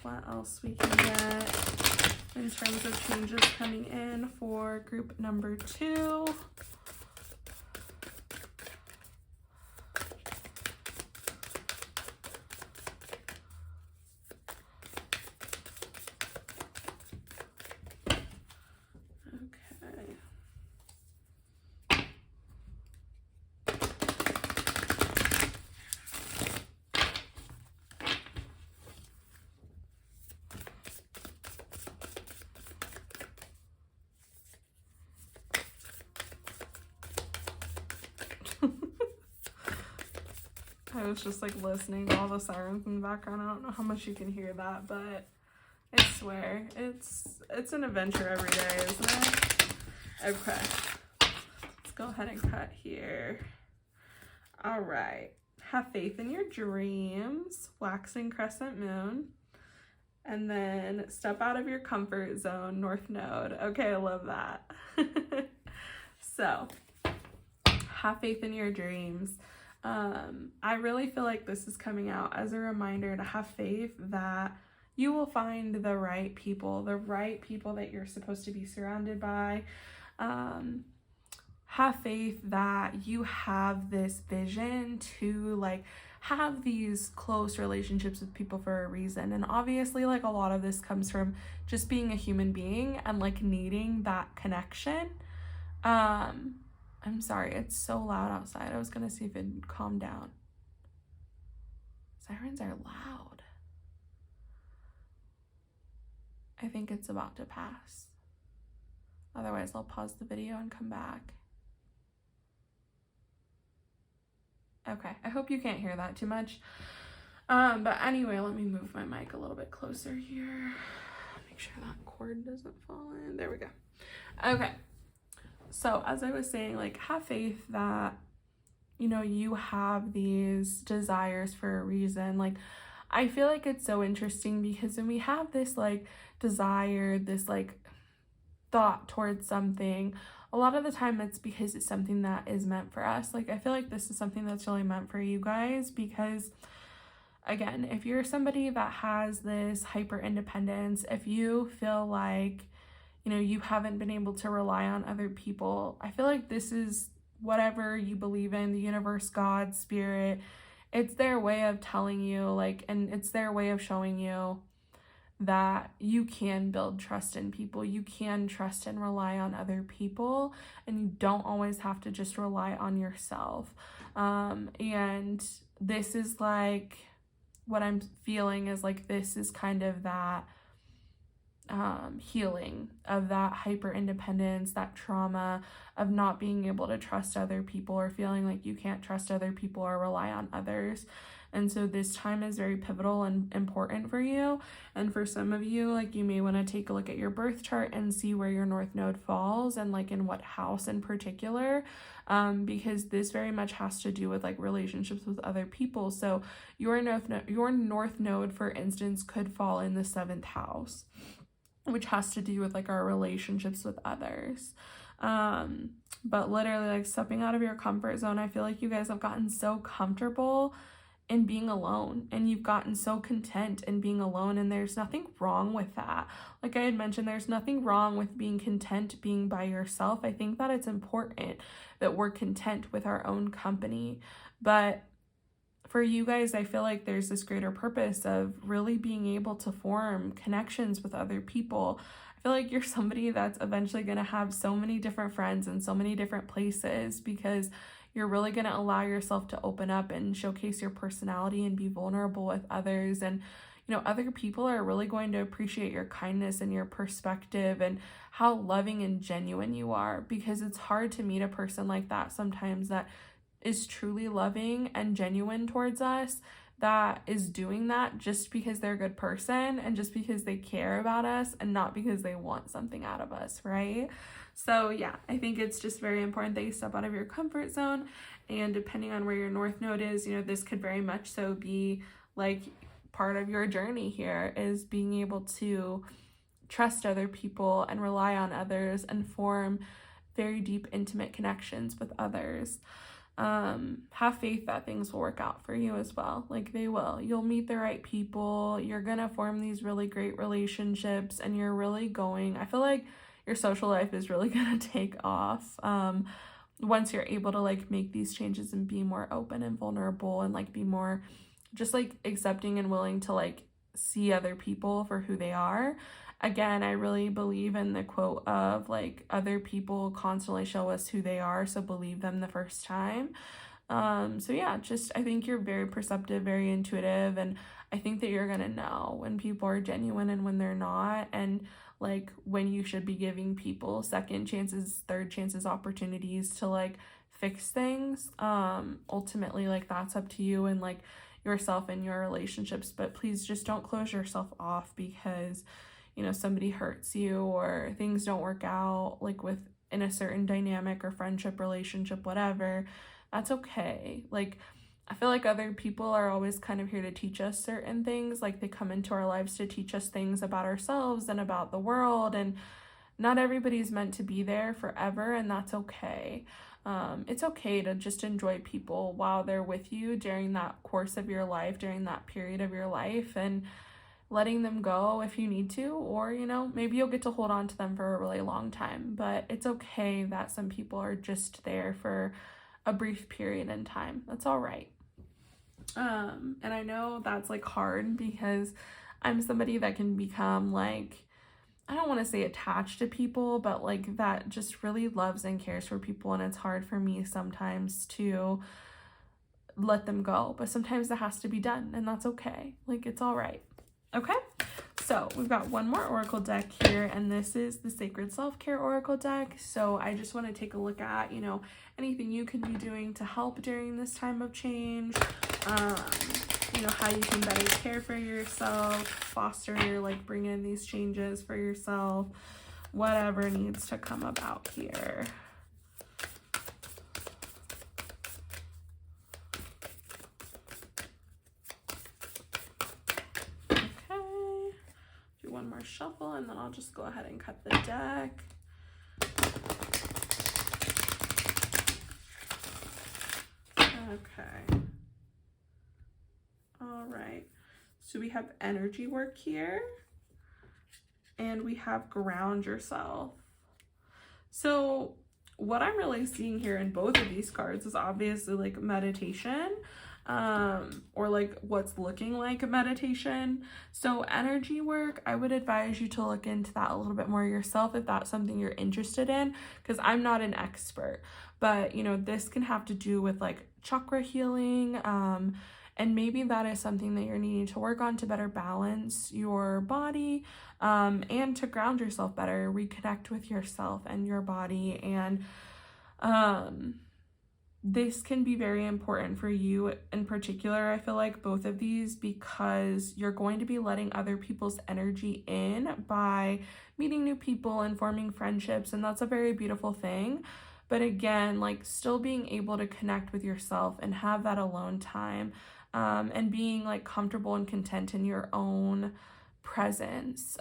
what else we can get in terms of changes coming in for group number 2. I was just like listening to all the sirens in the background. I don't know how much you can hear that, but I swear it's an adventure every day, isn't it? Okay, let's go ahead and cut here. All right, have faith in your dreams, waxing crescent moon, and then step out of your comfort zone, North Node. Okay, I love that. So have faith in your dreams. I really feel like this is coming out as a reminder to have faith that You will find the right people that you're supposed to be surrounded by. Have faith that you have this vision to like have these close relationships with people for a reason. And obviously, like, a lot of this comes from just being a human being and like needing that connection. I'm sorry, it's so loud outside. I was gonna see if it'd calm down. Sirens are loud. I think it's about to pass. Otherwise, I'll pause the video and come back. Okay, I hope you can't hear that too much. But anyway, let me move my mic a little bit closer here. Make sure that cord doesn't fall in. There we go. Okay. So as I was saying, like, have faith that, you know, you have these desires for a reason. Like, I feel like it's so interesting because when we have this like desire, this like thought towards something, a lot of the time it's because it's something that is meant for us. Like, I feel like this is something that's really meant for you guys because, again, if you're somebody that has this hyper independence, if you feel like, you know, you haven't been able to rely on other people, I feel like this is whatever you believe in, the universe, God, spirit, it's their way of telling you, like, and it's their way of showing you that you can build trust in people. You can trust and rely on other people, and you don't always have to just rely on yourself. And this is like, what I'm feeling is like, this is kind of that healing of that hyper independence, that trauma of not being able to trust other people or feeling like you can't trust other people or rely on others. And so this time is very pivotal and important for you. And for some of you, like, you may want to take a look at your birth chart and see where your North Node falls and like in what house in particular, because this very much has to do with like relationships with other people. So your North Node, for instance, could fall in the 7th house, which has to do with like our relationships with others. But literally, like, stepping out of your comfort zone, I feel like you guys have gotten so comfortable in being alone, and you've gotten so content in being alone, and there's nothing wrong with that. Like I had mentioned, there's nothing wrong with being content being by yourself. I think that it's important that we're content with our own company. But for you guys, I feel like there's this greater purpose of really being able to form connections with other people. I feel like you're somebody that's eventually going to have so many different friends in so many different places because you're really going to allow yourself to open up and showcase your personality and be vulnerable with others. And, you know, other people are really going to appreciate your kindness and your perspective and how loving and genuine you are, because it's hard to meet a person like that sometimes that is truly loving and genuine towards us, that is doing that just because they're a good person and just because they care about us and not because they want something out of us, right? So yeah, I think it's just very important that you step out of your comfort zone, and depending on where your North Node is, you know, this could very much so be like part of your journey here, is being able to trust other people and rely on others and form very deep, intimate connections with others. Have faith that things will work out for you as well. Like, they will. You'll meet the right people. You're gonna form these really great relationships, and you're really going, I feel like your social life is really gonna take off once you're able to like make these changes and be more open and vulnerable and like be more just like accepting and willing to like see other people for who they are. Again, I really believe in the quote of like, other people constantly show us who they are, so believe them the first time. So yeah, just, I think you're very perceptive, very intuitive, and I think that you're gonna know when people are genuine and when they're not, and like when you should be giving people second chances, third chances, opportunities to like fix things. Ultimately, like, that's up to you and like yourself and your relationships, but please just don't close yourself off because, you know, somebody hurts you or things don't work out like in a certain dynamic or friendship, relationship, whatever. That's okay. Like, I feel like other people are always kind of here to teach us certain things. Like, they come into our lives to teach us things about ourselves and about the world, and not everybody's meant to be there forever, and that's okay. It's okay to just enjoy people while they're with you during that course of your life, during that period of your life, and letting them go if you need to, or, you know, maybe you'll get to hold on to them for a really long time. But it's okay that some people are just there for a brief period in time. That's all right. And I know that's like hard because I'm somebody that can become like, I don't want to say attached to people, but like that just really loves and cares for people. And it's hard for me sometimes to let them go, but sometimes that has to be done, and that's okay. Like, it's all right. Okay, so we've got one more oracle deck here, and this is the Sacred Self-Care Oracle deck. So I just want to take a look at, you know, anything you can be doing to help during this time of change, you know, how you can better care for yourself, foster, like bring in these changes for yourself, whatever needs to come about here. One more shuffle, and then I'll just go ahead and cut the deck. Okay. All right. So we have energy work here, and we have ground yourself. So what I'm really seeing here in both of these cards is obviously like meditation, or like what's looking like a meditation. So energy work, I would advise you to look into that a little bit more yourself if that's something you're interested in, because I'm not an expert, but you know, this can have to do with like chakra healing, and maybe that is something that you're needing to work on to better balance your body, and to ground yourself better, reconnect with yourself and your body. And this can be very important for you in particular. I feel like both of these, because you're going to be letting other people's energy in by meeting new people and forming friendships, and that's a very beautiful thing. But again, like still being able to connect with yourself and have that alone time, and being like comfortable and content in your own presence.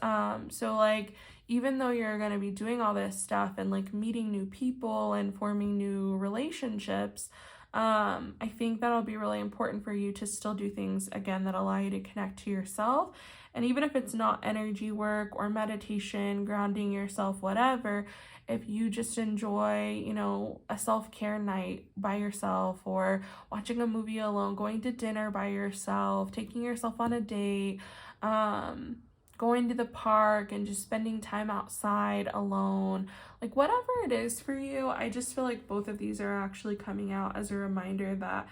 So like, even though you're going to be doing all this stuff and like meeting new people and forming new relationships, I think that'll be really important for you to still do things, again, that allow you to connect to yourself. And even if it's not energy work or meditation, grounding yourself, whatever, if you just enjoy, you know, a self-care night by yourself, or watching a movie alone, going to dinner by yourself, taking yourself on a date, going to the park and just spending time outside alone, like whatever it is for you, I just feel like both of these are actually coming out as a reminder that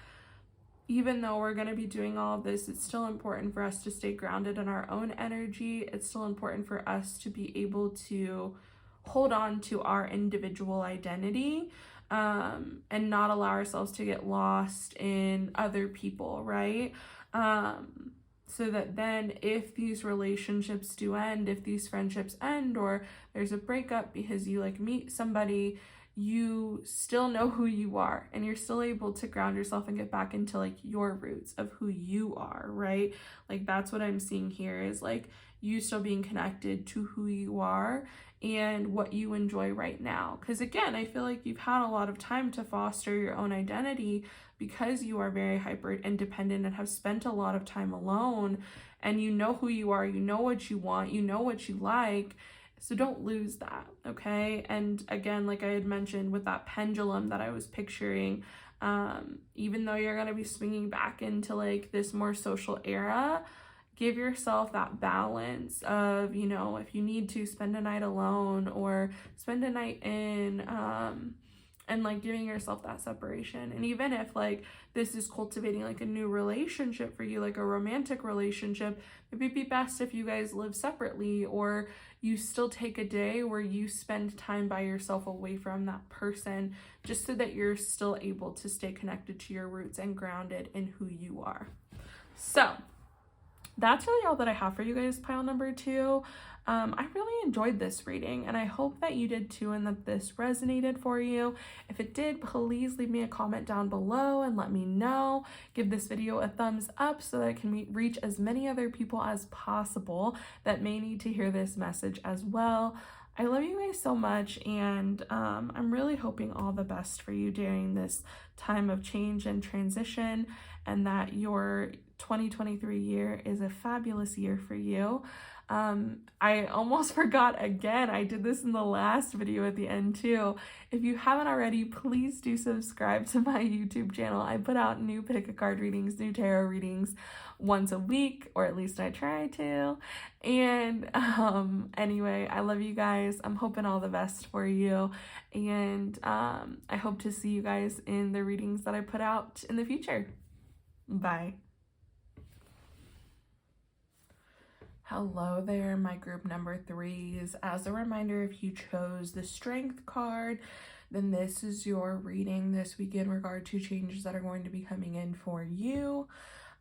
even though we're going to be doing all of this, it's still important for us to stay grounded in our own energy. It's still important for us to be able to hold on to our individual identity, and not allow ourselves to get lost in other people, right? So that then if these relationships do end, if these friendships end, or there's a breakup because you like meet somebody, you still know who you are, and you're still able to ground yourself and get back into like your roots of who you are, right? Like that's what I'm seeing here, is like you still being connected to who you are and what you enjoy right now. Because again, I feel like you've had a lot of time to foster your own identity because you are very hyper independent and have spent a lot of time alone, and you know who you are, you know what you want, you know what you like. So don't lose that, okay? And again, like I had mentioned with that pendulum that I was picturing, even though you're going to be swinging back into like this more social era, give yourself that balance of, you know, if you need to spend a night alone or spend a night in, and like giving yourself that separation. And even if like this is cultivating like a new relationship for you, like a romantic relationship, maybe it'd be best if you guys live separately, or you still take a day where you spend time by yourself away from that person, just so that you're still able to stay connected to your roots and grounded in who you are. So that's really all that I have for you guys, pile number 2. I really enjoyed this reading, and I hope that you did too, and that this resonated for you. If it did, please leave me a comment down below and let me know. Give this video a thumbs up so that I can reach as many other people as possible that may need to hear this message as well. I love you guys so much, and I'm really hoping all the best for you during this time of change and transition, and that you're 2023 year is a fabulous year for you. I almost forgot again. I did this in the last video at the end too. If you haven't already, please do subscribe to my YouTube channel. I put out new pick a card readings, new tarot readings once a week, or at least I try to. And anyway, I love you guys. I'm hoping all the best for you. And I hope to see you guys in the readings that I put out in the future. Bye. Hello there, my group number 3s. As a reminder, if you chose the Strength card, then this is your reading this week in regard to changes that are going to be coming in for you.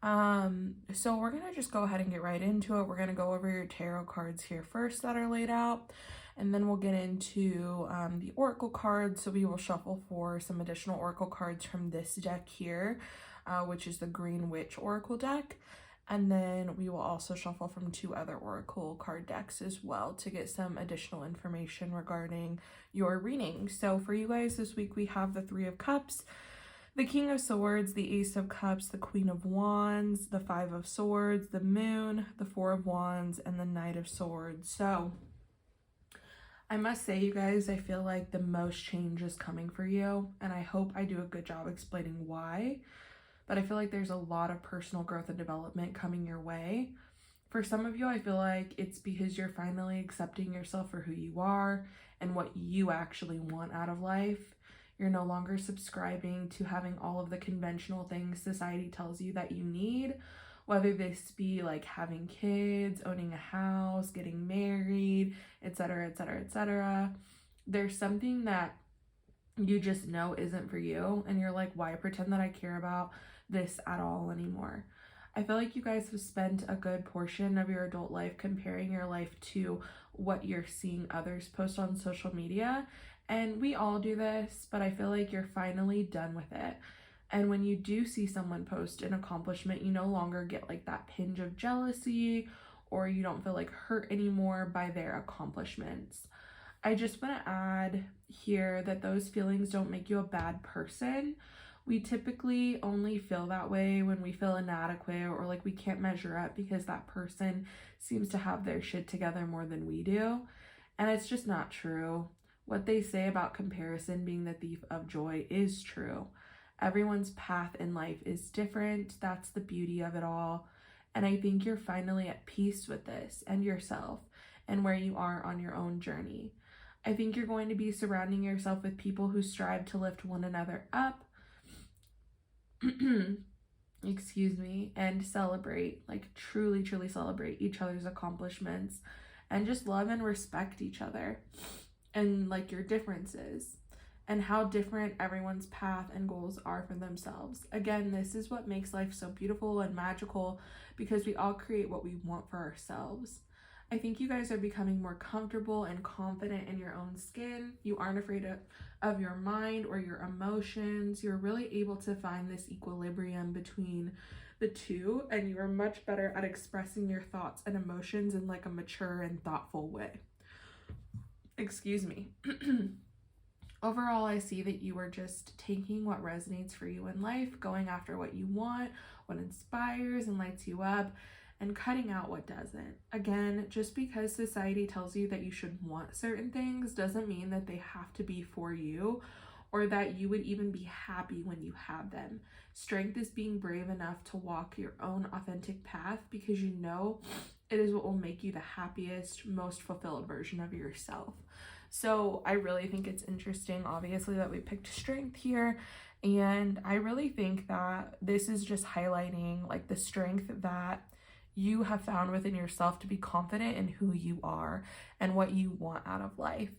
So we're going to just go ahead and get right into it. We're going to go over your tarot cards here first that are laid out, and then we'll get into the oracle cards. So we will shuffle for some additional oracle cards from this deck here, which is the Green Witch Oracle deck. And then we will also shuffle from 2 other oracle card decks as well to get some additional information regarding your reading. So for you guys this week, we have the 3 of Cups, the King of Swords, the Ace of Cups, the Queen of Wands, the 5 of Swords, the Moon, the 4 of Wands, and the Knight of Swords. So I must say, you guys, I feel like the most change is coming for you, and I hope I do a good job explaining why. But I feel like there's a lot of personal growth and development coming your way. For some of you, I feel like it's because you're finally accepting yourself for who you are and what you actually want out of life. You're no longer subscribing to having all of the conventional things society tells you that you need, whether this be like having kids, owning a house, getting married, etc., etc., etc. There's something that you just know isn't for you, and you're like, why pretend that I care about this at all anymore? I feel like you guys have spent a good portion of your adult life comparing your life to what you're seeing others post on social media, and we all do this, but I feel like you're finally done with it. And when you do see someone post an accomplishment, you no longer get like that pinch of jealousy, or you don't feel like hurt anymore by their accomplishments. I just want to add here that those feelings don't make you a bad person. We typically only feel that way when we feel inadequate or like we can't measure up because that person seems to have their shit together more than we do. And it's just not true. What they say about comparison being the thief of joy is true. Everyone's path in life is different. That's the beauty of it all. And I think you're finally at peace with this and yourself and where you are on your own journey. I think you're going to be surrounding yourself with people who strive to lift one another up, excuse me, and celebrate, like truly, truly celebrate each other's accomplishments and just love and respect each other and like your differences and how different everyone's path and goals are for themselves. Again, this is what makes life so beautiful and magical, because we all create what we want for ourselves. I think you guys are becoming more comfortable and confident in your own skin. You aren't afraid of your mind or your emotions. You're really able to find this equilibrium between the two, and you are much better at expressing your thoughts and emotions in like a mature and thoughtful way. Excuse me. Overall, I see that you are just taking what resonates for you in life, going after what you want, what inspires and lights you up, and cutting out what doesn't. Again, just because society tells you that you should want certain things doesn't mean that they have to be for you or that you would even be happy when you have them. Strength is being brave enough to walk your own authentic path because you know it is what will make you the happiest, most fulfilled version of yourself. So I really think it's interesting, obviously, that we picked strength here. And I really think that this is just highlighting like the strength that you have found within yourself to be confident in who you are and what you want out of life.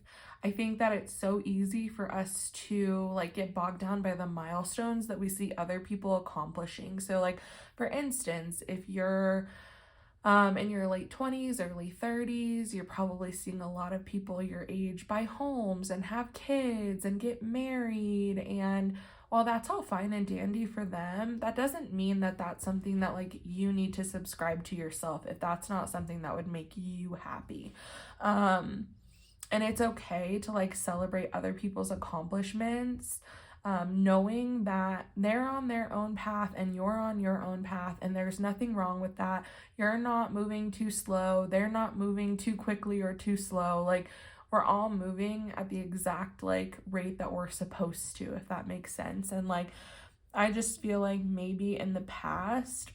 I think that it's so easy for us to like get bogged down by the milestones that we see other people accomplishing. So like, for instance, if you're in your late 20s, early 30s, you're probably seeing a lot of people your age buy homes and have kids and get married. And while that's all fine and dandy for them, that doesn't mean that that's something that like you need to subscribe to yourself if that's not something that would make you happy. And it's okay to like celebrate other people's accomplishments. knowing that they're on their own path and you're on your own path, and there's nothing wrong with that. You're not moving too slow. They're not moving too quickly or too slow. Like, we're all moving at the exact like rate that we're supposed to, if that makes sense. And like, I just feel like maybe in the past,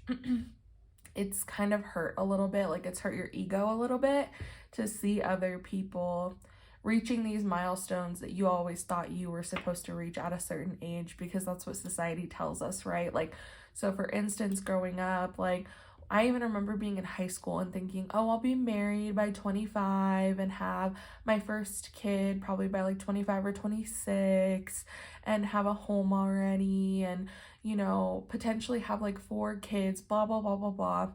it's kind of hurt a little bit, like it's hurt your ego a little bit to see other people reaching these milestones that you always thought you were supposed to reach at a certain age, because that's what society tells us, right? Like, so for instance, growing up, like, I even remember being in high school and thinking, oh, I'll be married by 25 and have my first kid probably by like 25 or 26 and have a home already and, you know, potentially have like 4 kids, blah, blah, blah, blah, blah.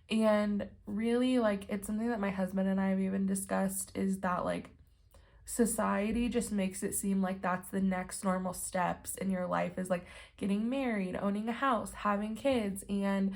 And really, like, it's something that my husband and I have even discussed, is that like society just makes it seem like that's the next normal steps in your life, is like getting married, owning a house, having kids. And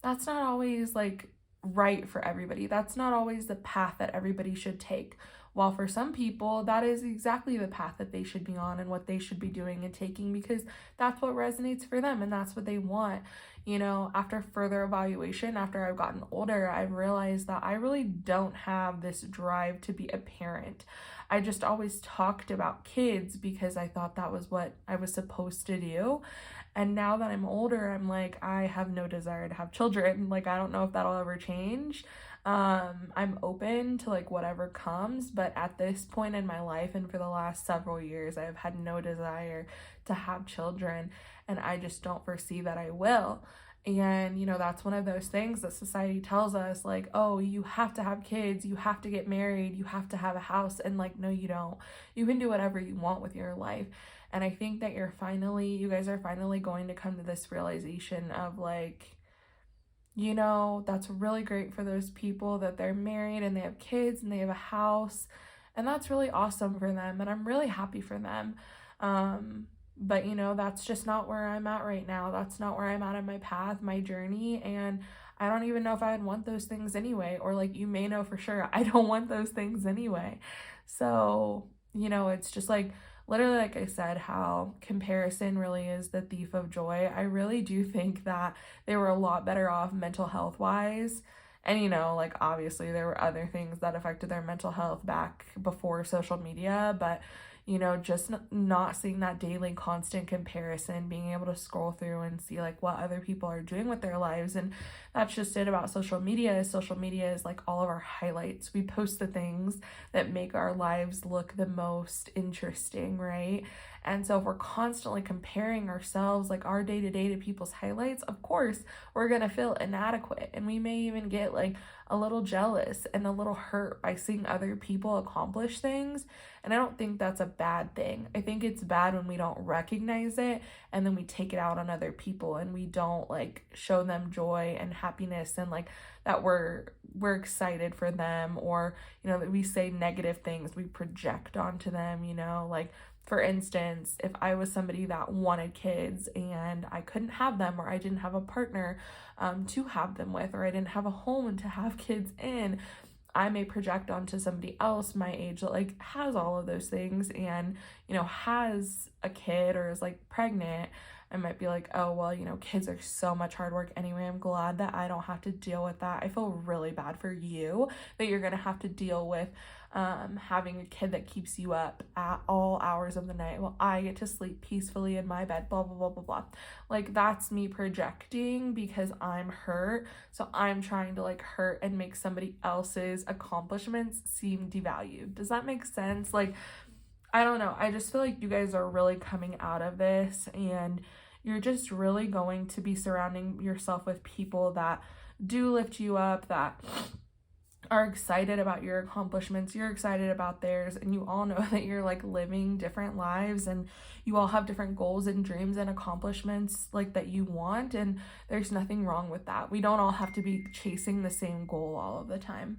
that's not always like right for everybody. That's not always the path that everybody should take. While for some people, that is exactly the path that they should be on and what they should be doing and taking, because that's what resonates for them and that's what they want. You know, after further evaluation, after I've gotten older, I've realized that I really don't have this drive to be a parent. I just always talked about kids because I thought that was what I was supposed to do. And now that I'm older, I'm like, I have no desire to have children. Like, I don't know if that'll ever change. I'm open to like whatever comes, but at this point in my life and for the last several years, I've had no desire to have children, and I just don't foresee that I will. And, you know, that's one of those things that society tells us, like, oh, you have to have kids, you have to get married, you have to have a house. And like, no, you don't. You can do whatever you want with your life. And I think that you guys are finally going to come to this realization of like, you know, that's really great for those people that they're married and they have kids and they have a house. And that's really awesome for them. And I'm really happy for them. But you know, that's just not where I'm at right now. That's not where I'm at in my path, my journey. And I don't even know if I'd want those things anyway. Or like, you may know for sure, I don't want those things anyway. So, you know, it's just like, literally, like I said, how comparison really is the thief of joy. I really do think that they were a lot better off mental health wise. And, you know, like, obviously there were other things that affected their mental health back before social media, but, you know, just not seeing that daily constant comparison, being able to scroll through and see like what other people are doing with their lives. And that's just it about social media. Social media is like all of our highlights. We post the things that make our lives look the most interesting, right? And so if we're constantly comparing ourselves, like our day-to-day, to people's highlights, of course, we're going to feel inadequate. And we may even get like a little jealous and a little hurt by seeing other people accomplish things. And I don't think that's a bad thing. I think it's bad when we don't recognize it and then we take it out on other people and we don't like show them joy and happiness and like that we're excited for them, or, you know, that we say negative things, we project onto them, you know, like, for instance, if I was somebody that wanted kids and I couldn't have them, or I didn't have a partner to have them with, or I didn't have a home to have kids in, I may project onto somebody else my age that like has all of those things and, you know, has a kid or is like pregnant. I might be like, oh, well, you know, kids are so much hard work anyway. I'm glad that I don't have to deal with that. I feel really bad for you that you're going to have to deal with having a kid that keeps you up at all hours of the night while I get to sleep peacefully in my bed, blah, blah, blah, blah, blah. Like, that's me projecting because I'm hurt. So I'm trying to like hurt and make somebody else's accomplishments seem devalued. Does that make sense? Like, I don't know. I just feel like you guys are really coming out of this and you're just really going to be surrounding yourself with people that do lift you up, that are excited about your accomplishments, you're excited about theirs, and you all know that you're like living different lives and you all have different goals and dreams and accomplishments like that you want, and there's nothing wrong with that. We don't all have to be chasing the same goal all of the time.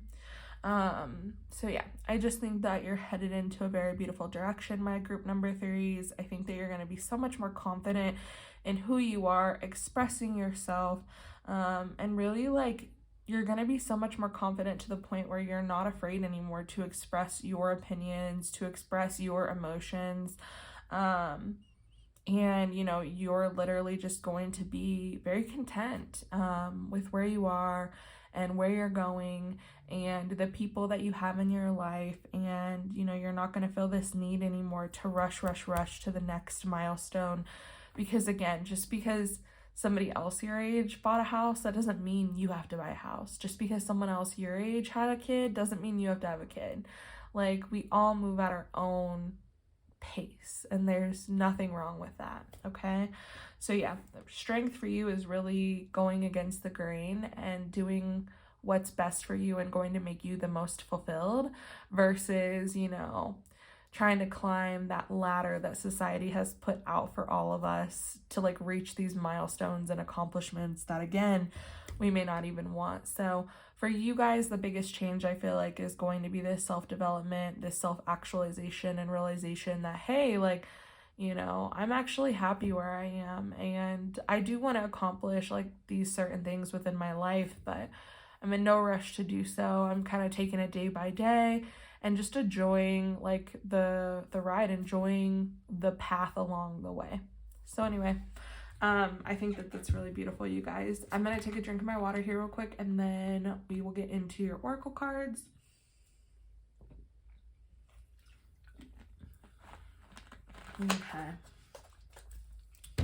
So yeah, I just think that you're headed into a very beautiful direction, my group number 3s. I think that you're going to be so much more confident in who you are, expressing yourself, and really like you're going to be so much more confident to the point where you're not afraid anymore to express your opinions, to express your emotions. And, you know, you're literally just going to be very content with where you are and where you're going and the people that you have in your life. And, you know, you're not going to feel this need anymore to rush to the next milestone. Because again, just because somebody else your age bought a house, that doesn't mean you have to buy a house. Just because someone else your age had a kid doesn't mean you have to have a kid. Like, we all move at our own pace, and there's nothing wrong with that, okay? So yeah, strength for you is really going against the grain and doing what's best for you and going to make you the most fulfilled versus, you know, trying to climb that ladder that society has put out for all of us to like reach these milestones and accomplishments that again we may not even want. So for you guys, the biggest change I feel like is going to be this self-development, this self-actualization and realization that, hey, like, you know, I'm actually happy where I am and I do want to accomplish like these certain things within my life, but I'm in no rush to do so. I'm kind of taking it day by day and just enjoying like the ride, enjoying the path along the way. So anyway, I think that that's really beautiful, you guys. I'm going to take a drink of my water here real quick, and then we will get into your oracle cards. Okay.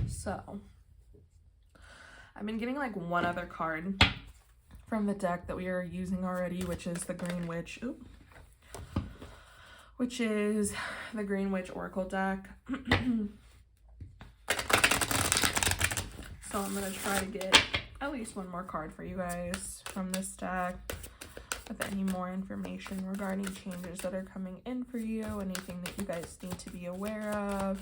So, I've been getting like one other card from the deck that we are using already, which is the Green Witch. Which is the Green Witch Oracle deck. So I'm going to try to get at least one more card for you guys from this deck with any more information regarding changes that are coming in for you, anything that you guys need to be aware of.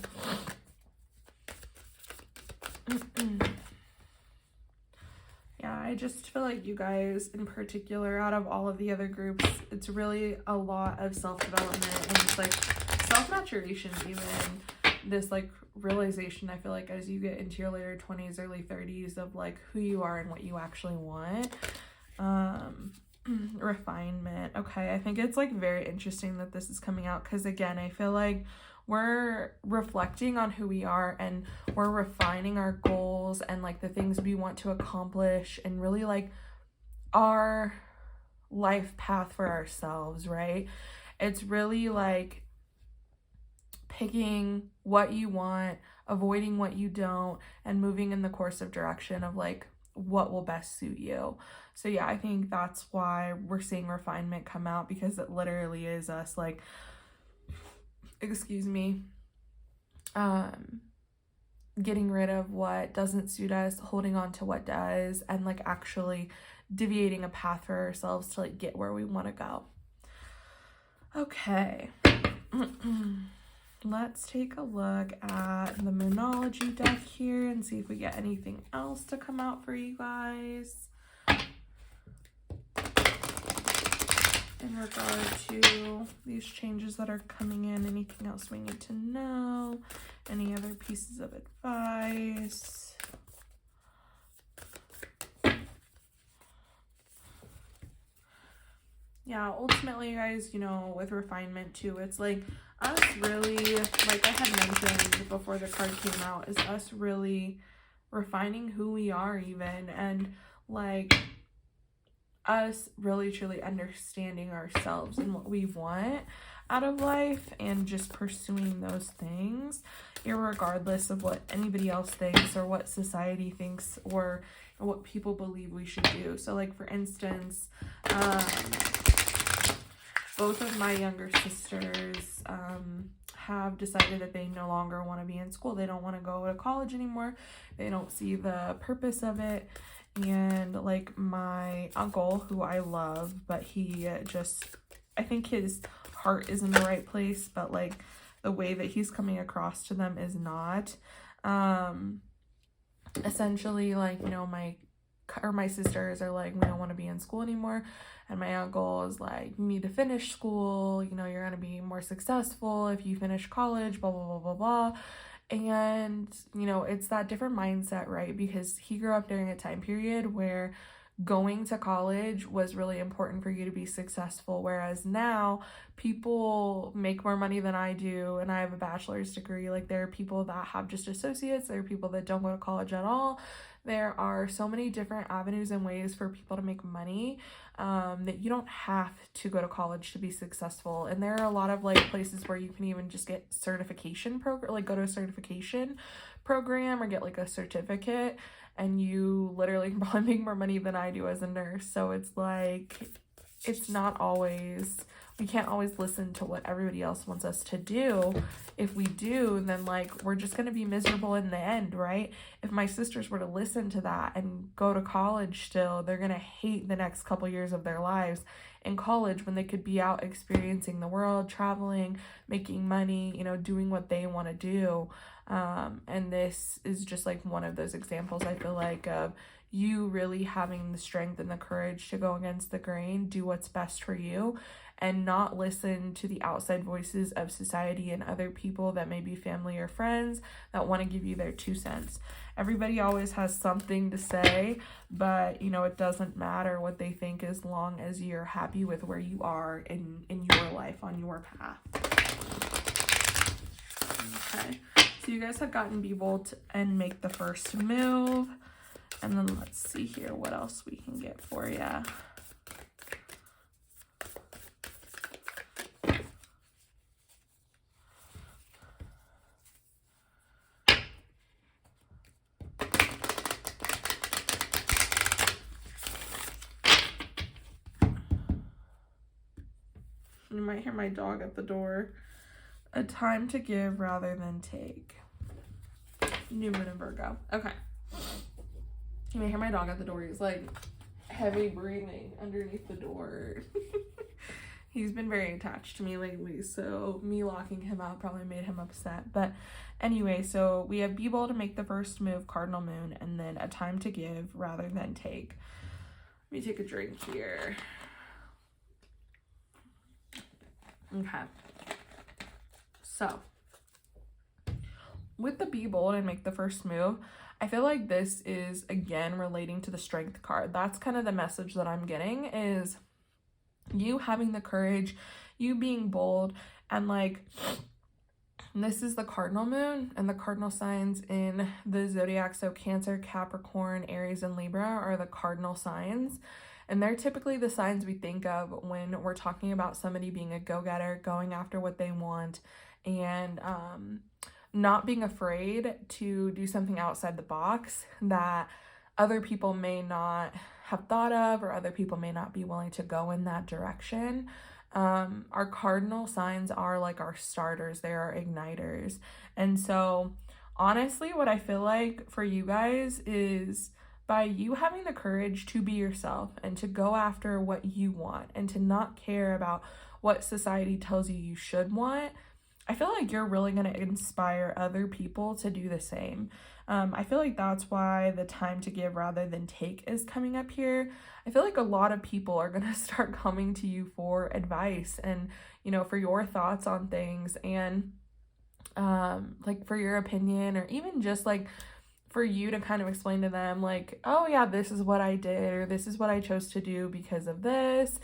Yeah, I just feel like you guys in particular, out of all of the other groups, it's really a lot of self-development and just like self-maturation, even this like realization, I feel like, as you get into your later 20s, early 30s of like who you are and what you actually want. Refinement. Okay, I think it's like very interesting that this is coming out because again, I feel like we're reflecting on who we are and we're refining our goals and like the things we want to accomplish and really like our life path for ourselves, right? It's really like picking what you want, avoiding what you don't, and moving in the course of direction of like what will best suit you. So yeah, I think that's why we're seeing refinement come out, because it literally is us like, excuse me, getting rid of what doesn't suit us, holding on to what does, and like actually deviating a path for ourselves to like get where we want to go. Okay. Let's take a look at the Moonology deck here and see if we get anything else to come out for you guys in regard to these changes that are coming in. Anything else we need to know? Any other pieces of advice? Yeah, ultimately, guys, you know, with refinement too, it's like us really, like I had mentioned before the card came out, is us really refining who we are even, and like us really truly understanding ourselves and what we want out of life and just pursuing those things irregardless of what anybody else thinks or what society thinks or what people believe we should do. So like for instance, both of my younger sisters have decided that they no longer want to be in school. They don't want to go to college anymore. They don't see the purpose of it. And like my uncle, who I love, but he just, I think his heart is in the right place, but like the way that he's coming across to them is not. Essentially, like, you know, my sisters are like, we don't want to be in school anymore. And my uncle is like, you need to finish school. You know, you're going to be more successful if you finish college, blah, blah, blah, blah, blah. And, you know, it's that different mindset, right? Because he grew up during a time period where going to college was really important for you to be successful. Whereas now people make more money than I do, and I have a bachelor's degree. Like, there are people that have just associates, there are people that don't go to college at all. There are so many different avenues and ways for people to make money, that you don't have to go to college to be successful. And there are a lot of like places where you can even just get certification program, like go to a certification program or get like a certificate, and you literally can probably make more money than I do as a nurse. So it's like, it's not always, we can't always listen to what everybody else wants us to do. If we do, then like we're just going to be miserable in the end, right? If my sisters were to listen to that and go to college still, they're going to hate the next couple years of their lives in college when they could be out experiencing the world, traveling, making money, you know, doing what they want to do. And this is just like one of those examples, I feel like, of you really having the strength and the courage to go against the grain, do what's best for you, and not listen to the outside voices of society and other people that may be family or friends that want to give you their 2 cents. Everybody always has something to say, but you know, it doesn't matter what they think as long as you're happy with where you are in your life, on your path. Okay, so you guys have gotten B-Bolt and make the first move. And then let's see here what else we can get for you. You might hear my dog at the door. A time to give rather than take. New Moon and Virgo. Okay. You may hear my dog at the door. He's like heavy breathing underneath the door. He's been very attached to me lately, so me locking him out probably made him upset. But anyway, so we have B-Bolt to make the first move, Cardinal Moon, and then a time to give rather than take. Let me take a drink here. Okay. So, with the B-Bold and make the first move, I feel like this is, again, relating to the Strength card. That's kind of the message that I'm getting, is you having the courage, you being bold, and like, this is the cardinal moon, and the cardinal signs in the zodiac, so Cancer, Capricorn, Aries, and Libra are the cardinal signs. And they're typically the signs we think of when we're talking about somebody being a go-getter, going after what they want, and not being afraid to do something outside the box that other people may not have thought of, or other people may not be willing to go in that direction. Our cardinal signs are like our starters, they are igniters. And so honestly, what I feel like for you guys is, by you having the courage to be yourself and to go after what you want and to not care about what society tells you you should want, I feel like you're really going to inspire other people to do the same. I feel like that's why the time to give rather than take is coming up here. I feel like a lot of people are going to start coming to you for advice and, you know, for your thoughts on things, and like for your opinion, or even just like for you to kind of explain to them like, oh yeah, this is what I did, or this is what I chose to do because of this.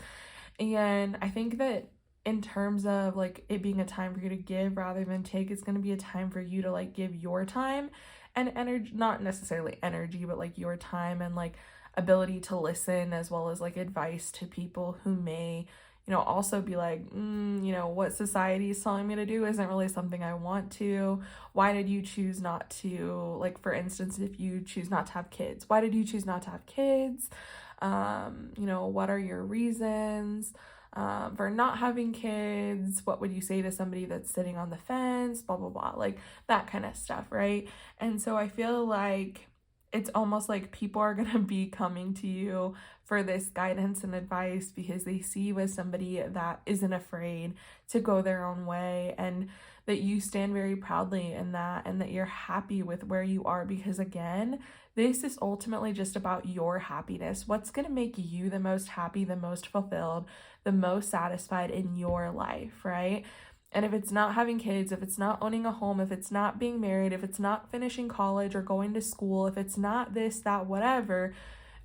And I think that in terms of like it being a time for you to give rather than take, it's going to be a time for you to like give your time and energy, not necessarily energy, but like your time and like ability to listen, as well as like advice to people who may, you know, also be like, you know, what society is telling me to do isn't really something I want to. Why did you choose not to, like, for instance, if you choose not to have kids, why did you choose not to have kids? You know, what are your reasons for not having kids? What would you say to somebody that's sitting on the fence? Blah, blah, blah, like that kind of stuff, right? And so I feel like it's almost like people are going to be coming to you for this guidance and advice because they see you as somebody that isn't afraid to go their own way, and that you stand very proudly in that, and that you're happy with where you are, because again, this is ultimately just about your happiness. What's going to make you the most happy, the most fulfilled, the most satisfied in your life, right? And if it's not having kids, if it's not owning a home, if it's not being married, if it's not finishing college or going to school, if it's not this, that, whatever,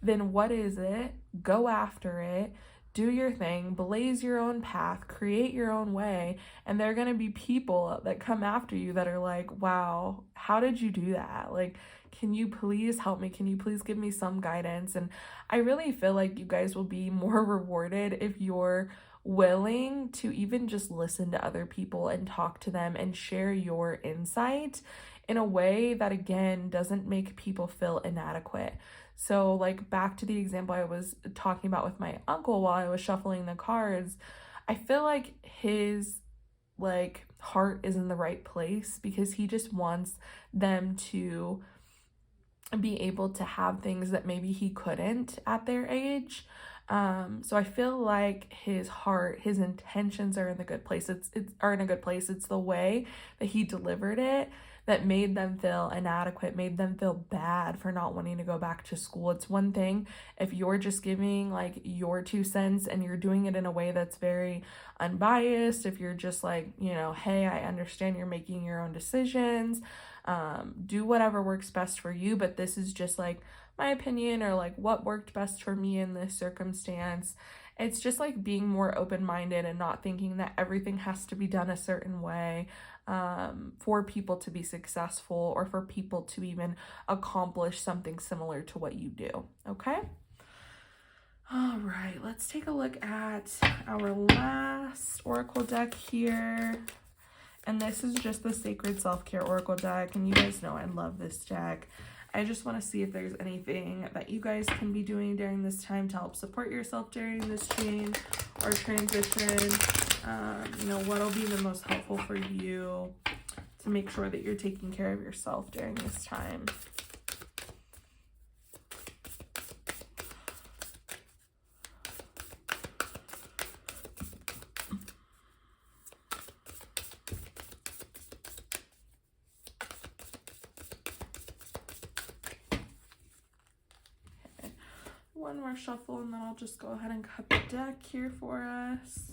then what is it? Go after it. Do your thing, blaze your own path, create your own way, and there are going to be people that come after you that are like, wow, how did you do that? Like, can you please help me? Can you please give me some guidance? And I really feel like you guys will be more rewarded if you're willing to even just listen to other people and talk to them and share your insight in a way that, again, doesn't make people feel inadequate. So, like, back to the example I was talking about with my uncle while I was shuffling the cards, I feel like his, like, heart is in the right place because he just wants them to be able to have things that maybe he couldn't at their age. So I feel like his heart, his intentions are in the good place. It's are in a good place. It's the way that he delivered it that made them feel inadequate, made them feel bad for not wanting to go back to school. It's one thing if you're just giving like your 2 cents and you're doing it in a way that's very unbiased, if you're just like, you know, hey, I understand you're making your own decisions, do whatever works best for you, but this is just like my opinion or like what worked best for me in this circumstance. It's just like being more open-minded and not thinking that everything has to be done a certain way for people to be successful or for people to even accomplish something similar to what you do. Okay? All right, let's take a look at our last oracle deck here. And this is just the Sacred Self-Care Oracle deck. And you guys know I love this deck. I just want to see if there's anything that you guys can be doing during this time to help support yourself during this change or transition. You know, what'll be the most helpful for you to make sure that you're taking care of yourself during this time. One more shuffle and then I'll just go ahead and cut the deck here for us.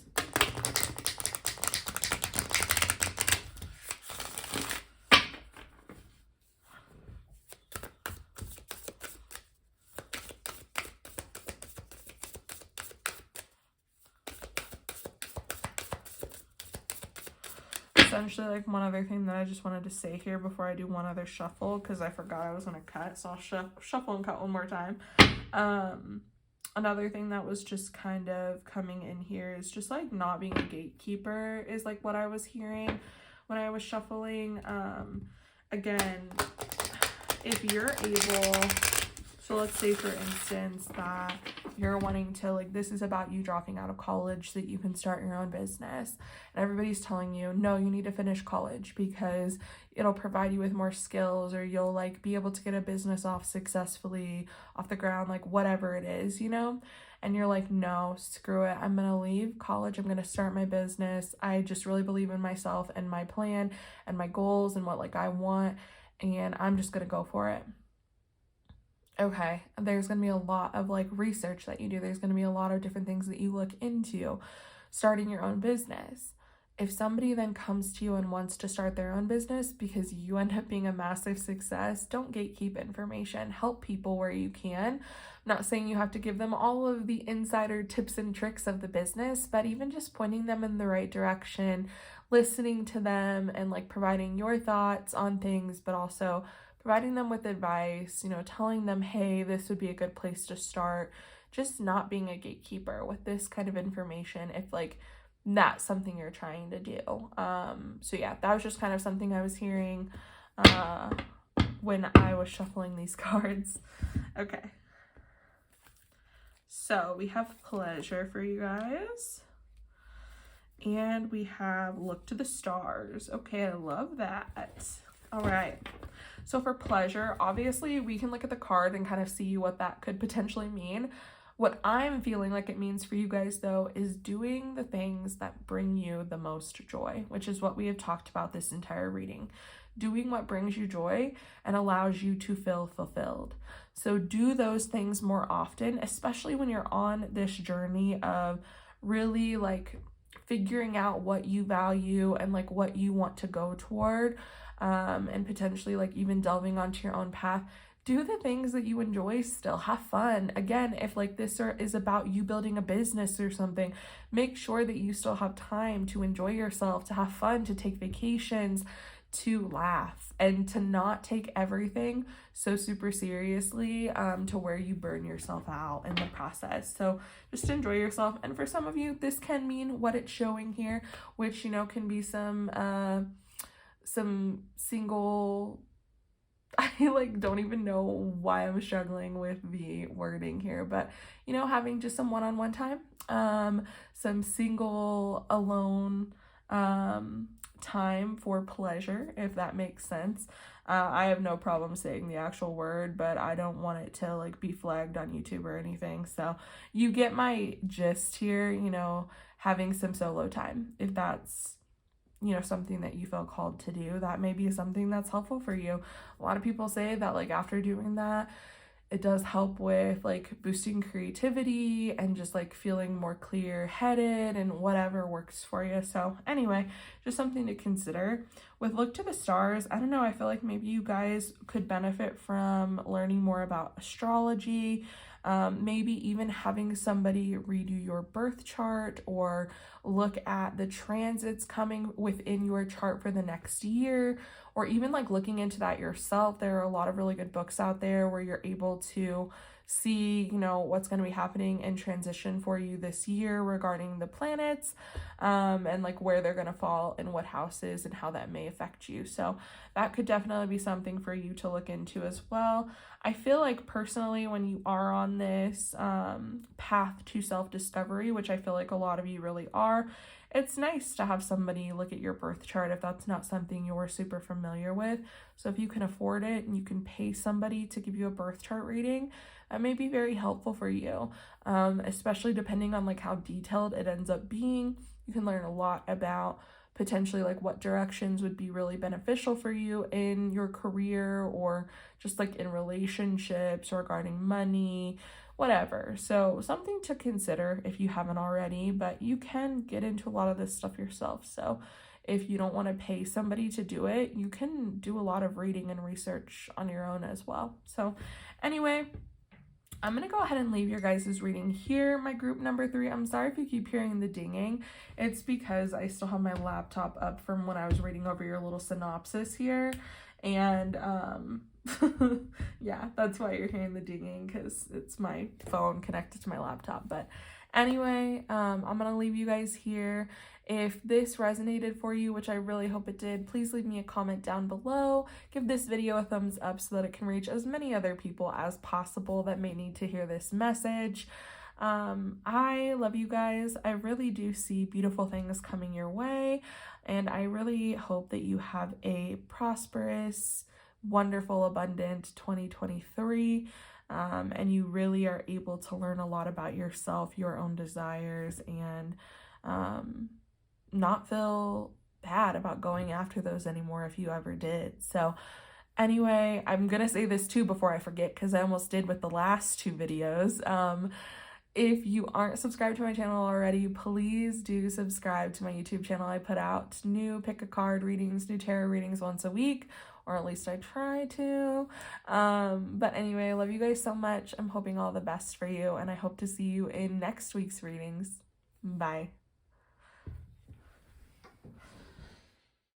Essentially, like one other thing that I just wanted to say here before I do one other shuffle, because I forgot I was going to cut, so I'll shuffle and cut one more time. Another thing that was just kind of coming in here is just like not being a gatekeeper is like what I was hearing when I was shuffling. Again, if you're able, so let's say for instance that you're wanting to, like, this is about you dropping out of college so that you can start your own business, and everybody's telling you, no, you need to finish college because it'll provide you with more skills, or you'll like be able to get a business successfully off the ground, like whatever it is, you know, and you're like, no, screw it, I'm gonna leave college, I'm gonna start my business, I just really believe in myself and my plan and my goals and what like I want, and I'm just gonna go for it. Okay, there's going to be a lot of like research that you do. There's going to be a lot of different things that you look into starting your own business. If somebody then comes to you and wants to start their own business because you end up being a massive success, don't gatekeep information. Help people where you can. I'm not saying you have to give them all of the insider tips and tricks of the business, but even just pointing them in the right direction, listening to them and like providing your thoughts on things, but also providing them with advice, you know, telling them, hey, this would be a good place to start. Just not being a gatekeeper with this kind of information if like that's something you're trying to do. So yeah, that was just kind of something I was hearing when I was shuffling these cards. Okay. So we have pleasure for you guys. And we have look to the stars. Okay, I love that. All right. So for pleasure, obviously we can look at the card and kind of see what that could potentially mean. What I'm feeling like it means for you guys though is doing the things that bring you the most joy, which is what we have talked about this entire reading. Doing what brings you joy and allows you to feel fulfilled. So do those things more often, especially when you're on this journey of really like figuring out what you value and like what you want to go toward. And potentially like even delving onto your own path. do the things that you enjoy still. Have fun. Again, if like this is about you building a business or something, make sure that you still have time to enjoy yourself, to have fun, to take vacations, to laugh, and to not take everything so super seriously to where you burn yourself out in the process. So just enjoy yourself. And for some of you, this can mean what it's showing here, which, you know, can be some single, I like don't even know why I'm struggling with the wording here, but you know, having just some one-on-one time, some single alone time for pleasure, if that makes sense. I have no problem saying the actual word, but I don't want it to like be flagged on YouTube or anything. So you get my gist here, you know, having some solo time. If that's, you know, something that you feel called to do, that may be something that's helpful for you. A lot of people say that like after doing that, it does help with like boosting creativity and just like feeling more clear-headed and whatever works for you. So anyway, just something to consider. With Look to the Stars, I don't know, I feel like maybe you guys could benefit from learning more about astrology, maybe even having somebody read you your birth chart or look at the transits coming within your chart for the next year, or even like looking into that yourself. There are a lot of really good books out there where you're able to see, you know, what's going to be happening in transition for you this year regarding the planets, and like where they're going to fall in what houses and how that may affect you. So that could definitely be something for you to look into as well. I feel like personally, when you are on this path to self-discovery, which I feel like a lot of you really are, it's nice to have somebody look at your birth chart if that's not something you're super familiar with. So if you can afford it and you can pay somebody to give you a birth chart reading, that may be very helpful for you, especially depending on like how detailed it ends up being. You can learn a lot about potentially like what directions would be really beneficial for you in your career or just like in relationships regarding money, whatever. So something to consider if you haven't already, but you can get into a lot of this stuff yourself. So if you don't want to pay somebody to do it, you can do a lot of reading and research on your own as well. So anyway, I'm going to go ahead and leave your guys' reading here, my group number 3. I'm sorry if you keep hearing the dinging. It's because I still have my laptop up from when I was reading over your little synopsis here. And yeah, that's why you're hearing the dinging, because it's my phone connected to my laptop. But anyway, I'm going to leave you guys here. If this resonated for you, which I really hope it did, please leave me a comment down below. Give this video a thumbs up so that it can reach as many other people as possible that may need to hear this message. I love you guys. I really do see beautiful things coming your way, and I really hope that you have a prosperous, wonderful, abundant 2023. And you really are able to learn a lot about yourself, your own desires, and not feel bad about going after those anymore if you ever did. So anyway, I'm gonna say this too before I forget, because I almost did with the last 2 videos. If you aren't subscribed to my channel already, please do subscribe to my YouTube channel. I put out new pick a card readings, new tarot readings once a week, or at least I try to. But anyway, I love you guys so much. I'm hoping all the best for you, and I hope to see you in next week's readings. Bye.